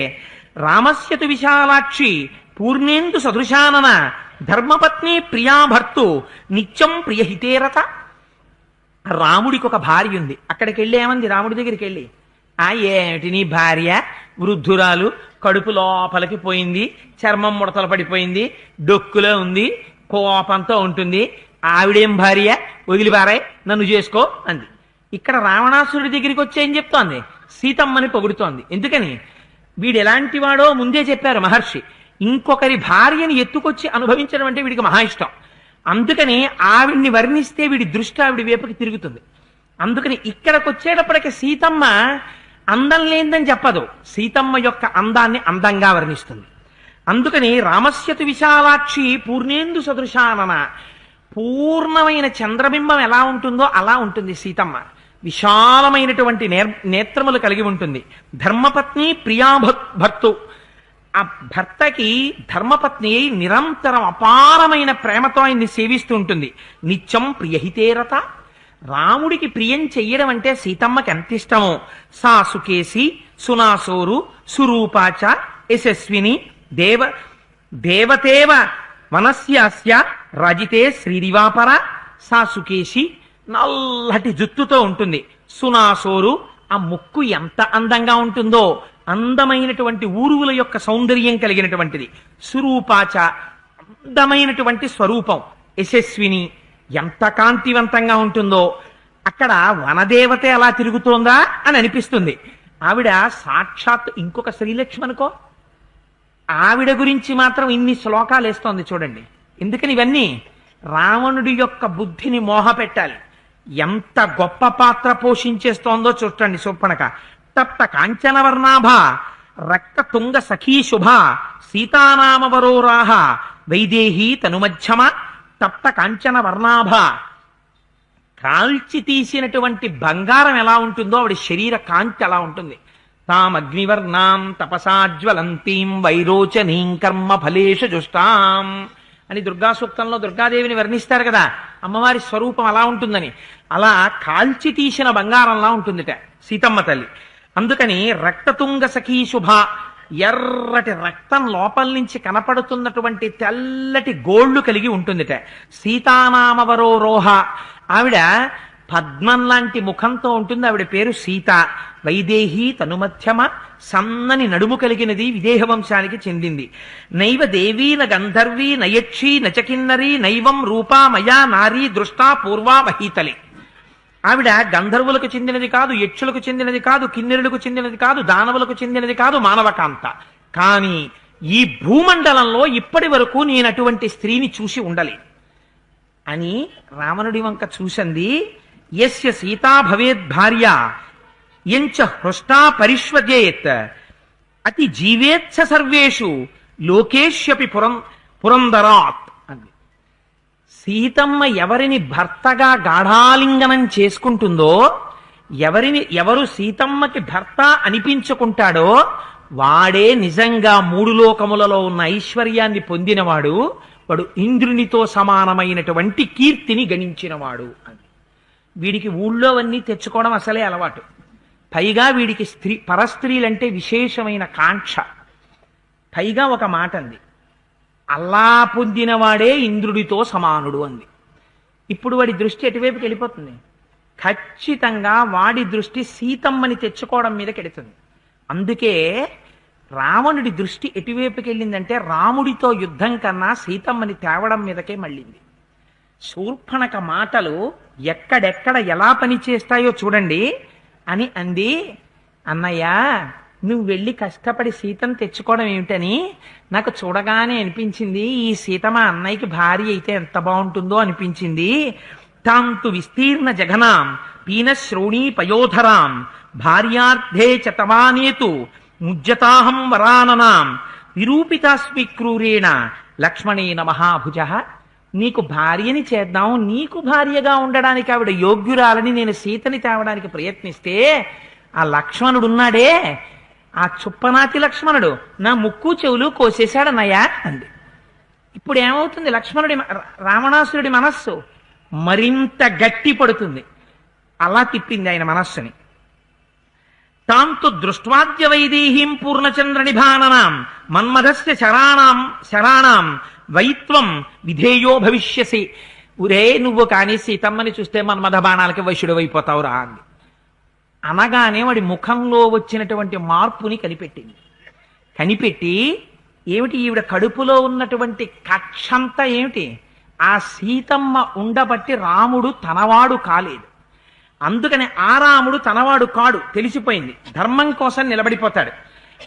A: రామస్యతు విశాలాక్షి పూర్ణేందు సదృశానన ధర్మపత్ని ప్రియాభర్తు నిత్యం ప్రియహితేరత. రాముడికి ఒక భార్య ఉంది. అక్కడికి వెళ్ళి ఏమంది రాముడి దగ్గరికి వెళ్ళి, ఏమిటి నీ భార్య వృద్ధురాలు, కడుపు లోపలికి పోయింది, చర్మం ముడతలు పడిపోయింది, డొక్కులో ఉంది, కోపంతో ఉంటుంది, ఆవిడేం భార్య, వదిలిపారాయ్ నన్ను చేసుకో అంది. ఇక్కడ రావణాసురుడి దగ్గరికి వచ్చి ఏం చెప్తోంది, సీతమ్మని పొగుడుతోంది. ఎందుకని, వీడు ఎలాంటి వాడో ముందే చెప్పారు మహర్షి. ఇంకొకరి భార్యని ఎత్తుకొచ్చి అనుభవించడం అంటే వీడికి మహా ఇష్టం. అందుకని ఆవిడ్ని వర్ణిస్తే వీడి దృష్టి ఆవిడి వైపుకి తిరుగుతుంది. అందుకని ఇక్కడికి వచ్చేటప్పటికి సీతమ్మ అందం లేదని చెప్పదు, సీతమ్మ యొక్క అందాన్ని అందంగా వర్ణిస్తుంది. అందుకని రామస్యతు విశాలాక్షి పూర్ణేందు సదృశానన, పూర్ణమైన చంద్రబింబం ఎలా ఉంటుందో అలా ఉంటుంది సీతమ్మ. విశాలమైనటువంటి నేత్రములు కలిగి ఉంటుంది. ధర్మపత్ని ప్రియాభర్తు, ఆ భర్తకి ధర్మపత్ని అయి నిరంతరం అపారమైన ప్రేమతో ఆయన్ని సేవిస్తూ ఉంటుంది. నిత్యం ప్రియహితేరత. రాముడికి ప్రియం చెయ్యడం అంటే సీతమ్మకి ఎంత ఇష్టమో. సా సుకేసి సునాసోరు సురూపాచ యశస్విని దేవతేవ వనస్యాస్య రాజితే శ్రీదివాపర. సా సుకేసి, నల్లటి జుత్తుతో ఉంటుంది. సునాసోరు, ఆ ముక్కు ఎంత అందంగా ఉంటుందో, అందమైనటువంటి ఊరువుల యొక్క సౌందర్యం కలిగినటువంటిది. సురూపాచ, అందమైనటువంటి స్వరూపం. యశస్విని, ఎంత కాంతివంతంగా ఉంటుందో. అక్కడ వనదేవత ఎలా తిరుగుతోందా అని అనిపిస్తుంది. ఆవిడ సాక్షాత్ ఇంకొక శ్రీలక్ష్మి అనుకో. ఆవిడ గురించి మాత్రం ఇన్ని శ్లోకాలు వేస్తోంది చూడండి. ఎందుకని ఇవన్నీ రావణుడి యొక్క బుద్ధిని మోహ పెట్టాలి. ఎంత గొప్ప పాత్ర పోషించేస్తోందో చూడండి శూర్పణఖ. తప్త కాంచన వర్ణాభ రక్త తుంగ సఖీ శుభ సీతానామవరోరాహ వైదేహీ తనుమధ్యమ. తప్త కాంచన వర్ణాభ, కాల్చి తీసినటువంటి బంగారం ఎలా ఉంటుందో ఆవిడ శరీర కాంతి అలా ఉంటుంది. తామగ్నివర్ణాం తపసాజ్వలంతీం వైరోచనీం కర్మ ఫలేషు జుష్టాం అని దుర్గా సూక్తంలో దుర్గాదేవిని వర్ణిస్తారు కదా. అమ్మవారి స్వరూపం అలా ఉంటుందని. అలా కాల్చి తీసిన బంగారంలా ఉంటుందిట సీతమ్మ తల్లి. అందుకని రక్తతుంగ సఖీ శుభ, ఎర్రటి రక్తం లోపల నుంచి కనపడుతున్నటువంటి తెల్లటి గోళ్లు కలిగి ఉంటుందిట. సీతానామవరో రోహ, ఆవిడ పద్మం లాంటి ముఖంతో ఉంటుంది. ఆవిడ పేరు సీత. వైదేహీ తనుమధ్యమ, సన్నని నడుము కలిగినది, విదేహ వంశానికి చెందింది. నైవ దేవీ న గంధర్వీ నయక్షీ నచకిన్నరీ నైవం రూపా మయా నారీ దృష్టా పూర్వా మహీతలి. ఆవిడ గంధర్వులకు చెందినది కాదు, యక్షులకు చెందినది కాదు, కిన్నెరులకు చెందినది కాదు, దానవులకు చెందినది కాదు, మానవకాంత. కానీ ఈ భూమండలంలో ఇప్పటి వరకు నేను అటువంటి స్త్రీని చూసి ఉండలే అని రావణుడి వంక చూసింది. యస్య సీతా భవేద్ భార్య ఎంచ హృష్టా పరిష్వజేత్ అతి జీవేత్స సర్వేషు లోకేష్యపి పురందరాత్ అంది. సీతమ్మ ఎవరిని భర్తగా గాఢాలింగనం చేసుకుంటుందో, ఎవరు సీతమ్మకి భర్త అనిపించుకుంటాడో వాడే నిజంగా మూడు లోకములలో ఉన్న ఐశ్వర్యాన్ని పొందినవాడు. వాడు ఇంద్రునితో సమానమైనటువంటి కీర్తిని గణించినవాడు అని. వీడికి ఊళ్ళోవన్నీ తెచ్చుకోవడం అసలే అలవాటు. పైగా వీడికి పరస్త్రీలంటే విశేషమైన కాంక్ష. పైగా ఒక మాట అంది, అల్లా పొందినవాడే ఇంద్రుడితో సమానుడు అంది. ఇప్పుడు వాడి దృష్టి ఎటువైపుకి వెళ్ళిపోతుంది? ఖచ్చితంగా వాడి దృష్టి సీతమ్మని తెచ్చుకోవడం మీద కెడుతుంది. అందుకే రావణుడి దృష్టి ఎటువైపుకి వెళ్ళిందంటే రాముడితో యుద్ధం కన్నా సీతమ్మని తేవడం మీదకే మళ్ళింది. శూర్పణఖ మాటలు ఎక్కడెక్కడ ఎలా పనిచేస్తాయో చూడండి అని అంది. అన్నయ్య, నువ్వు వెళ్ళి కష్టపడి సీతను తెచ్చుకోవడం ఏమిటని నాకు చూడగానే అనిపించింది. ఈ సీత మా అన్నయ్యకి భార్య అయితే ఎంత బాగుంటుందో అనిపించింది. తాంతు విస్తీర్ణ జఘనాం పీన శ్రోణీ పయోధరాం భార్యార్థే చతవానేతు ముజ్జతాహం వరాననాం విరూపితాస్మి క్రూరేణ లక్ష్మణేన మహాభుజ. నీకు భార్యని చేద్దాం, నీకు భార్యగా ఉండడానికి ఆవిడ యోగ్యురాలని నేను సీతని తేవడానికి ప్రయత్నిస్తే ఆ లక్ష్మణుడున్నాడే, ఆ చుప్పనాతి లక్ష్మణుడు నా ముక్కు చెవులు కోసేశాడన్నయ్యా అంది. ఇప్పుడు ఏమవుతుంది? రావణాసురుడి మనస్సు మరింత గట్టి పడుతుంది. అలా తిప్పింది ఆయన మనస్సుని. తాంతు దృష్ట్వాద్య వైదేహీం పూర్ణచంద్ర నిభాననాం మన్మథస్య శరాణాం వైత్వం విధేయో భవిష్యసి. ఉరే, నువ్వు కానీ సీతమ్మని చూస్తే మన్మథ బాణాలకి వశుడు అయిపోతావురా అంది. అనగానే వాడి ముఖంలో వచ్చినటువంటి మార్పుని కనిపెట్టి ఏమిటి, ఈవిడ కడుపులో ఉన్నటువంటి కక్షంతా ఏమిటి, ఆ సీతమ్మ ఉండబట్టి రాముడు తనవాడు కాలేదు, అందుకని ఆ రాముడు తనవాడు కాడు తెలిసిపోయింది, ధర్మం కోసం నిలబడిపోతాడు.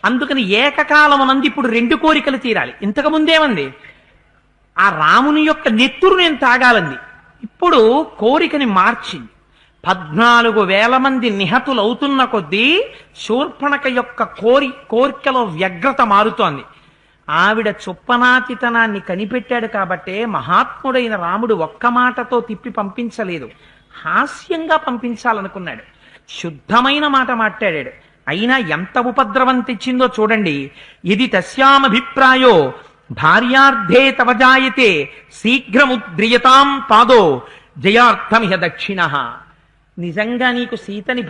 A: అందుకని ఏకకాలమునందు ఇప్పుడు 2 కోరికలు తీరాలి. ఇంతకు ముందేమంది, ఆ రాముని యొక్క నెత్తురు నేను తాగాలంది. ఇప్పుడు కోరికని మార్చింది. 14,000 మంది నిహతులవుతున్న కొద్దీ శూర్పణఖ యొక్క కోరికలో వ్యగ్రత మారుతోంది. ఆవిడ చుప్పనాతితనాన్ని కనిపెట్టాడు కాబట్టే మహాత్ముడైన రాముడు ఒక్క మాటతో తిప్పి పంపించలేదు, హాస్యంగా పంపించాలనుకున్నాడు. శుద్ధమైన మాట మాట్లాడాడు. అయినా ఎంత ఉపద్రవం తెచ్చిందో చూడండి. ఇది తస్యామభిప్రాయో భార్యార్థే తవ జాయతే శీఘ్రముద్రియతాం పాదో జయార్థమిహ దక్షిణ. నిజంగా నీకు సీతని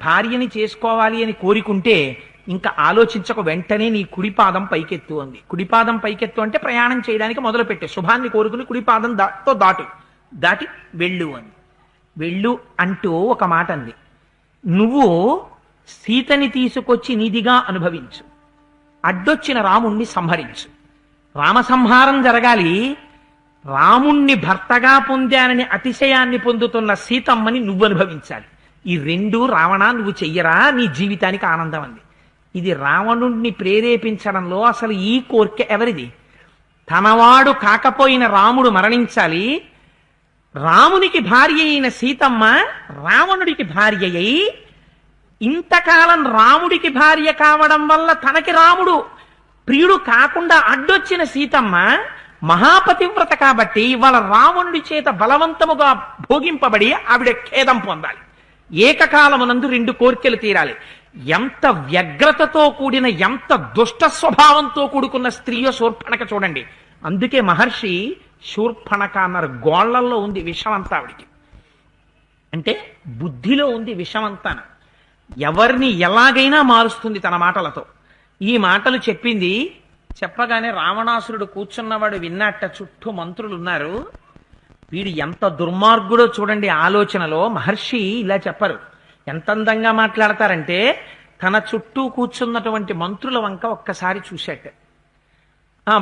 A: భార్యని చేసుకోవాలి అని కోరికుంటే ఇంకా ఆలోచించక వెంటనే నీ కుడిపాదం పైకెత్తు అంది. కుడిపాదం పైకెత్తు అంటే ప్రయాణం చేయడానికి మొదలుపెట్టే, శుభాన్ని కోరుకుని కుడిపాదం దాటి వెళ్ళు అంది. వెళ్ళు అంటూ ఒక మాట అంది, నువ్వు సీతని తీసుకొచ్చి నిధిగా అనుభవించు, అడ్డొచ్చిన రాముణ్ణి సంహరించు. రామసంహారం జరగాలి. రాముణ్ణి భర్తగా పొందానని అతిశయాన్ని పొందుతున్న సీతమ్మని నువ్వు అనుభవించాలి. ఈ 2 రావణ నువ్వు చెయ్యరా, నీ జీవితానికి ఆనందం అంది. ఇది రావణుణ్ణి ప్రేరేపించడంలో అసలు ఈ కోరిక ఎవరిది? తనవాడు కాకపోయిన రాముడు మరణించాలి, రామునికి భార్య అయిన సీతమ్మ రావణుడికి భార్య అయి ఇంతకాలం రాముడికి భార్య కావడం వల్ల తనకి రాముడు ప్రియుడు కాకుండా అడ్డొచ్చిన సీతమ్మ మహాపతివ్రత కాబట్టి ఇవాళ రావణుడి చేత బలవంతముగా భోగింపబడి ఆవిడ ఖేదం పొందాలి. ఏకకాలమునందు 2 కోరికలు తీరాలి. ఎంత వ్యగ్రతతో కూడిన, ఎంత దుష్ట స్వభావంతో కూడుకున్న స్త్రీయో శూర్పణఖ చూడండి. అందుకే మహర్షి శూర్పణఖ అన్నారు. గోళ్లల్లో ఉంది విషమంతా ఆవిడికి, అంటే బుద్ధిలో ఉంది విషమంతా. ఎవరిని ఎలాగైనా మారుస్తుంది తన మాటలతో. ఈ మాటలు చెప్పింది. చెప్పగానే రావణాసురుడు కూర్చున్నవాడు విన్నట్ట. చుట్టూ మంత్రులు ఉన్నారు. వీడు ఎంత దుర్మార్గుడో చూడండి ఆలోచనలో. మహర్షి ఇలా చెప్పరు, ఎంత అందంగా మాట్లాడతారంటే తన చుట్టూ కూర్చున్నటువంటి మంత్రుల వంక ఒక్కసారి చూశాట.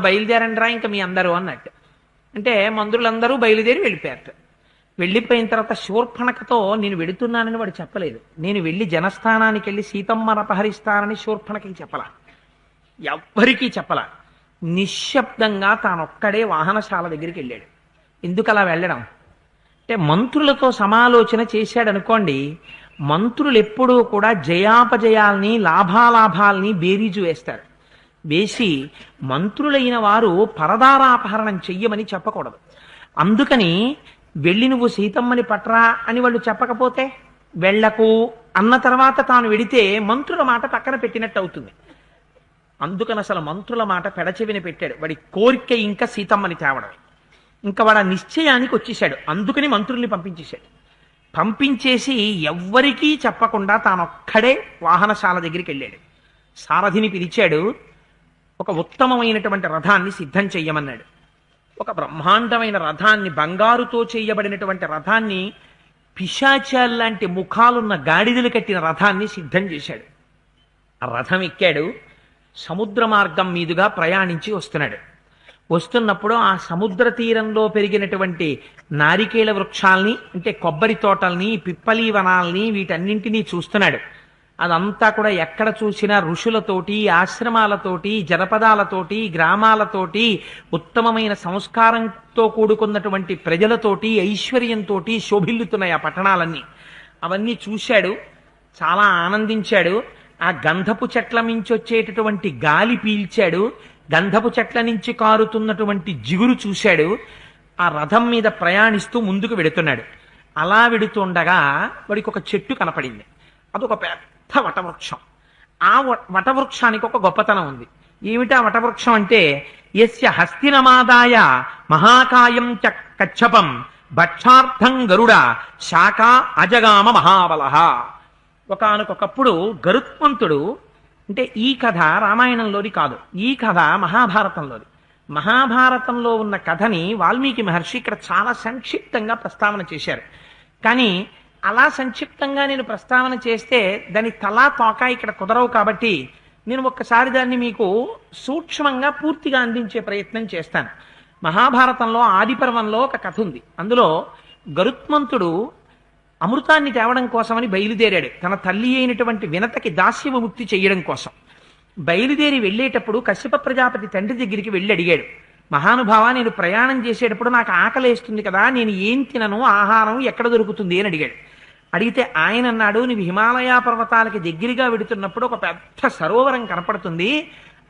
A: బయలుదేరండి రా ఇంకా మీ అందరూ అన్నట్టు. అంటే మంత్రులందరూ బయలుదేరి వెళ్ళిపోయారట. వెళ్ళిపోయిన తర్వాత శూర్పణఖతో నేను వెడుతున్నానని వాడు చెప్పలేదు. నేను వెళ్ళి జనస్థానానికి వెళ్ళి సీతమ్మను అపహరిస్తానని శూర్పణఖకి చెప్పలా, ఎవ్వరికీ చెప్పలా. నిశ్శబ్దంగా తానొక్కడే వాహనశాల దగ్గరికి వెళ్ళాడు. ఎందుకు అలా వెళ్ళడం అంటే మంత్రులతో సమాలోచన చేశాడు అనుకోండి. మంత్రులు ఎప్పుడూ కూడా జయాపజయాల్ని లాభాలాభాల్ని బేరీజు వేస్తారు. వేసి మంత్రులైన వారు పరదారాపహరణం చెయ్యమని చెప్పకూడదు. అందుకని వెళ్ళి నువ్వు సీతమ్మని పట్రా అని వాళ్ళు చెప్పకపోతే వెళ్ళకు అన్న తర్వాత తాను వెడితే మంత్రుల మాట పక్కన పెట్టినట్టు అవుతుంది. అందుకని అసలు మంత్రుల మాట పెడచెవిని పెట్టాడు. వాడి కోరిక ఇంకా సీతమ్మని తేవడం. ఇంకా వాడు నిశ్చయానికి వచ్చేసాడు. అందుకని మంత్రుల్ని పంపించేశాడు. పంపించేసి ఎవ్వరికీ చెప్పకుండా తానొక్కడే వాహనశాల దగ్గరికి వెళ్ళాడు. సారథిని పిలిచాడు. ఒక ఉత్తమమైనటువంటి రథాన్ని సిద్ధం చెయ్యమన్నాడు. ఒక బ్రహ్మాండమైన రథాన్ని, బంగారుతో చేయబడినటువంటి రథాన్ని, పిశాచాల్లాంటి ముఖాలున్న గాడిదలు కట్టిన రథాన్ని సిద్ధం చేశాడు. ఆ రథం ఎక్కాడు. సముద్ర మార్గం మీదుగా ప్రయాణించి వస్తున్నాడు. వస్తున్నప్పుడు ఆ సముద్ర తీరంలో పెరిగినటువంటి నారికేళ వృక్షాల్ని, అంటే కొబ్బరి తోటల్ని, పిప్పలి వనాల్ని, వీటన్నింటినీ చూస్తున్నాడు. అదంతా కూడా ఎక్కడ చూసినా ఋషులతోటి, ఆశ్రమాలతోటి, జనపదాలతోటి, గ్రామాలతోటి, ఉత్తమమైన సంస్కారంతో కూడుకున్నటువంటి ప్రజలతోటి, ఐశ్వర్యంతో శోభిల్లుతున్నాయి ఆ పట్టణాలన్నీ. అవన్నీ చూశాడు, చాలా ఆనందించాడు. ఆ గంధపు చెట్ల నుంచి వచ్చేటటువంటి గాలి పీల్చాడు, గంధపు చెట్ల నుంచి కారుతున్నటువంటి జిగురు చూశాడు. ఆ రథం మీద ప్రయాణిస్తూ ముందుకు వెడుతున్నాడు. అలా వెడుతుండగా వాడికి ఒక చెట్టు కనపడింది. అదొక పెద్ద వటవృక్షం. ఆ వటవృక్షానికి ఒక గొప్పతనం ఉంది. ఏమిటా వటవృక్షం అంటే, యస్య హస్తినమాదాయ మహాకాయం చ కచ్చపం భక్షార్థం గరుడ శాఖ అజగామ మహాబలః. ఒకానొకప్పుడు గరుత్మంతుడు, అంటే ఈ కథ రామాయణంలోది కాదు, ఈ కథ మహాభారతంలోది. మహాభారతంలో ఉన్న కథని వాల్మీకి మహర్షి ఇక్కడ చాలా సంక్షిప్తంగా ప్రస్తావన చేశారు. కానీ అలా సంక్షిప్తంగా నేను ప్రస్తావన చేస్తే దాని తలా తోక ఇక్కడ కుదరవు. కాబట్టి నేను ఒక్కసారి దాన్ని మీకు సూక్ష్మంగా పూర్తిగా అందించే ప్రయత్నం చేస్తాను. మహాభారతంలో ఆదిపర్వంలో ఒక కథ ఉంది. అందులో గరుత్మంతుడు అమృతాన్ని తేవడం కోసమని బయలుదేరాడు. తన తల్లి అయినటువంటి వినతకి దాస్య విముక్తి చేయడం కోసం బయలుదేరి వెళ్ళేటప్పుడు కశ్యప ప్రజాపతి తండ్రి దగ్గరికి వెళ్ళి అడిగాడు, మహానుభావ, నేను ప్రయాణం చేసేటప్పుడు నాకు ఆకలేస్తుంది కదా, నేను ఏం తినను, ఆహారం ఎక్కడ దొరుకుతుంది అని అడిగాడు. అడిగితే ఆయన అన్నాడు, నీవు హిమాలయ పర్వతాలకి దగ్గరగా వెడుతున్నప్పుడు ఒక పెద్ద సరోవరం కనపడుతుంది.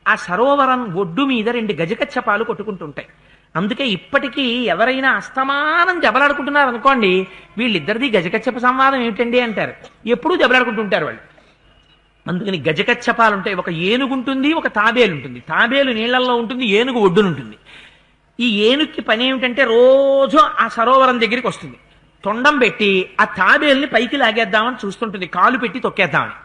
A: ఆ సరోవరం ఒడ్డు మీద 2 గజకచ్చపాలు కొట్టుకుంటుంటాయి. అందుకే ఇప్పటికీ ఎవరైనా అస్తమానం జబలాడుకుంటున్నారు అనుకోండి, వీళ్ళిద్దరిది గజకచ్చప సంవాదం ఏమిటండి అంటారు. ఎప్పుడూ జబలాడుకుంటుంటారు వాళ్ళు. అందుకని గజకచ్చపాలు ఉంటాయి. ఒక ఏనుగు ఉంటుంది, ఒక తాబేలు ఉంటుంది. తాబేలు నీళ్లలో ఉంటుంది, ఏనుగు ఒడ్డునుంటుంది. ఈ ఏనుగుకి పని ఏమిటంటే రోజు ఆ సరోవరం దగ్గరికి వస్తుంది, తొండం పెట్టి ఆ తాబేలుని పైకి లాగేద్దామని చూస్తుంటుంది, కాలు పెట్టి తొక్కేద్దామని.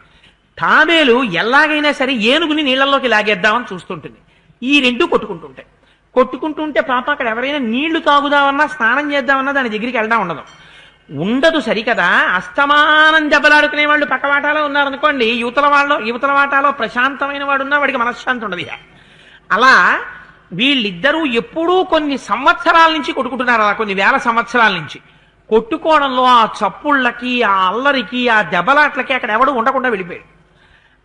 A: తాబేలు ఎలాగైనా సరే ఏనుగుని నీళ్లలోకి లాగేద్దామని చూస్తుంటుంది. ఈ 2 కొట్టుకుంటుంటాయి. కొట్టుకుంటుంటే పాప అక్కడ ఎవరైనా నీళ్లు తాగుదామన్నా, స్నానం చేద్దామన్నా దాని దగ్గరికి వెళ్ళడం ఉండదు సరికదా. అస్తమానం జబ్బలాడుకునే వాళ్ళు పక్కవాటాలో ఉన్నారనుకోండి, యువతల వాటాలో ప్రశాంతమైన వాడు ఉన్నా వాడికి మనశ్శాంతి ఉండదు. అలా వీళ్ళిద్దరూ ఎప్పుడూ కొన్ని సంవత్సరాల నుంచి కొట్టుకుంటున్నారు. అలా కొన్ని వేల సంవత్సరాల నుంచి కొట్టుకోవడంలో ఆ చప్పుళ్ళకి, ఆ అల్లరికి, ఆ దెబ్బలాట్లకి అక్కడ ఎవడు ఉండకుండా వెళ్ళిపోయాడు.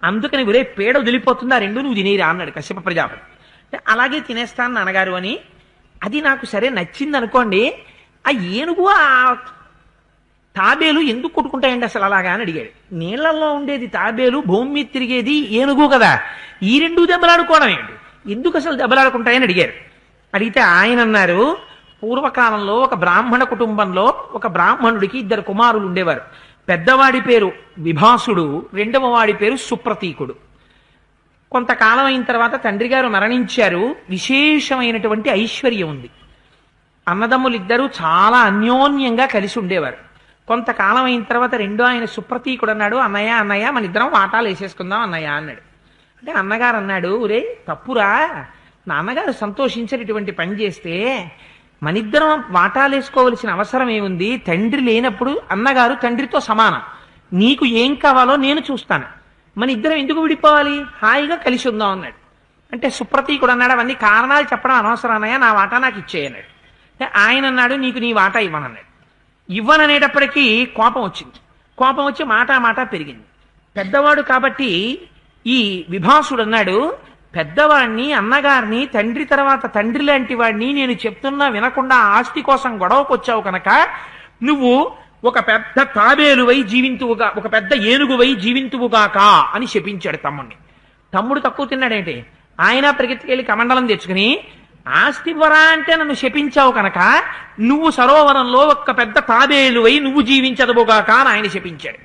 A: అందుకని ఒరే పేడ వదిలిపోతుంది, ఆ 2 నువ్వు తినేరా అన్నాడు కశ్యప ప్రజాపతి. అలాగే తినేస్తాను నాన్నగారు అని. అది నాకు సరే నచ్చింది అనుకోండి. ఆ ఏనుగు ఆ తాబేలు ఎందుకు కొట్టుకుంటాయండి అసలు అలాగా అని అడిగాడు. నీళ్లలో ఉండేది తాబేలు, భూమి మీద తిరిగేది ఏనుగు కదా, ఈ 2 దెబ్బలాడుకోవడం ఏంటి, ఎందుకు అసలు దెబ్బలాడుకుంటాయని అడిగారు. అడిగితే ఆయన అన్నారు, పూర్వకాలంలో ఒక బ్రాహ్మణ కుటుంబంలో ఒక బ్రాహ్మణుడికి 2 కుమారులు ఉండేవారు. పెద్దవాడి పేరు విభాసుడు, రెండవ వాడి పేరు సుప్రతీకుడు. కొంతకాలం అయిన తర్వాత తండ్రి గారు మరణించారు. విశేషమైనటువంటి ఐశ్వర్యం ఉంది. అన్నదమ్ములిద్దరూ చాలా అన్యోన్యంగా కలిసి ఉండేవారు. కొంతకాలం అయిన తర్వాత రెండో ఆయన సుప్రతీకుడు అన్నాడు, అన్నయ్య మన ఇద్దరం వాటాలు వేసేసుకుందాం అన్నయ్య అన్నాడు. అంటే అన్నగారు అన్నాడు, ఒరే తప్పురా, నాన్నగారు సంతోషించేటటువంటి పని చేస్తే మనిద్దరం వాటాలు వేసుకోవలసిన అవసరం ఏముంది? తండ్రి లేనప్పుడు అన్నగారు తండ్రితో సమానం, నీకు ఏం కావాలో నేను చూస్తాను, మన ఇద్దరం ఎందుకు విడిపోవాలి, హాయిగా కలిసి ఉందాం అన్నాడు. అంటే సుప్రతీకుడు అన్నాడు, అవన్నీ కారణాలు చెప్పడం అనవసరం అన్నయ్య, నా వాటా నాకు ఇచ్చేయన్నాడు. ఆయన అన్నాడు, నీకు నీ వాటా ఇవ్వనన్నాడు. ఇవ్వననేటప్పటికీ కోపం వచ్చింది. కోపం వచ్చి మాట పెరిగింది. పెద్దవాడు కాబట్టి ఈ విభాసుడు అన్నాడు, పెద్దవాడిని, అన్నగారిని, తండ్రి తర్వాత తండ్రి లాంటి వాడిని నేను చెప్తున్నా వినకుండా ఆస్తి కోసం గొడవకొచ్చావు కనుక నువ్వు ఒక పెద్ద తాబేలువై జీవింతువుగా, ఒక పెద్ద ఏనుగువై జీవింతువుగాక అని శపించాడు తమ్ముడిని. తమ్ముడు తక్కువ తిన్నాడేంటి, ఆయన పరిగెత్తుకెళ్ళి కమండలం తెచ్చుకుని, ఆస్తి వరా అంటే నన్ను శపించావు కనుక నువ్వు సరోవరంలో ఒక పెద్ద తాబేలువై నువ్వు జీవించదవుగాక అని ఆయన శపించాడు.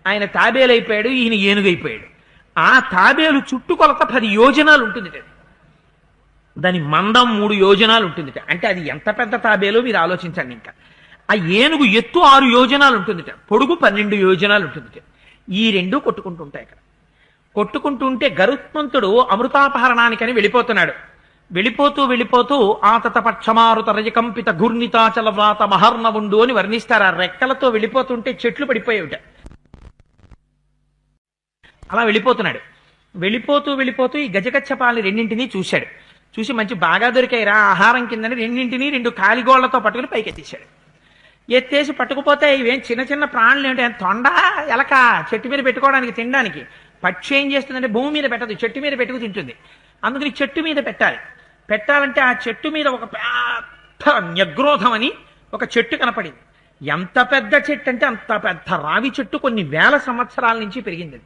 A: ఆయన తాబేలైపోయాడు, ఈయన ఏనుగైపోయాడు. ఆ తాబేలు చుట్టుకొలత 10 యోజనాలు ఉంటుంది, దాని మందం 3 యోజనాలు ఉంటుంది. అంటే అది ఎంత పెద్ద తాబేలో మీరు ఆలోచించండి. ఇంకా ఆ ఏనుగు ఎత్తు 6 యోజనాలు ఉంటుంది, పొడుగు 12 యోజనాలు ఉంటుంది. ఈ 2 కొట్టుకుంటుంటాయి. ఇక్కడ కొట్టుకుంటుంటే గరుత్మంతుడు అమృతాపహరణానికని వెళ్ళిపోతున్నాడు. వెళ్ళిపోతూ ఆతత పక్షమారుత రజకంపిత ఘూర్ణితాచల వ్రాత మహర్ణవుండు అని వర్ణిస్తారు. ఆ రెక్కలతో వెళ్ళిపోతుంటే చెట్లు పడిపోయేవిట. అలా వెళ్ళిపోతున్నాడు. వెళ్ళిపోతూ వెళ్ళిపోతూ ఈ గజకచ్చపాలని రెండింటినీ చూశాడు. చూసి మంచి బాగా దొరికాయిరా ఆహారం కిందని రెండింటినీ రెండు కాలిగోళ్లతో పట్టుకుని పైకి ఎత్తేశాడు. ఎత్తేసి పట్టుకుపోతే ఇవేం చిన్న చిన్న ప్రాణులు ఏంటి, తొండ ఎలక చెట్టు మీద పెట్టుకోవడానికి తినడానికి. పక్షి ఏం చేస్తుందంటే భూమి మీద పెట్టదు, చెట్టు మీద పెట్టుకు తింటుంది. అందుకని చెట్టు మీద పెట్టాలి. పెట్టాలంటే ఆ చెట్టు మీద ఒక పెద్ద న్యగ్రోధం అని ఒక చెట్టు కనపడింది. ఎంత పెద్ద చెట్టు అంటే అంత పెద్ద రావి చెట్టు, కొన్ని వేల సంవత్సరాల నుంచి పెరిగింది.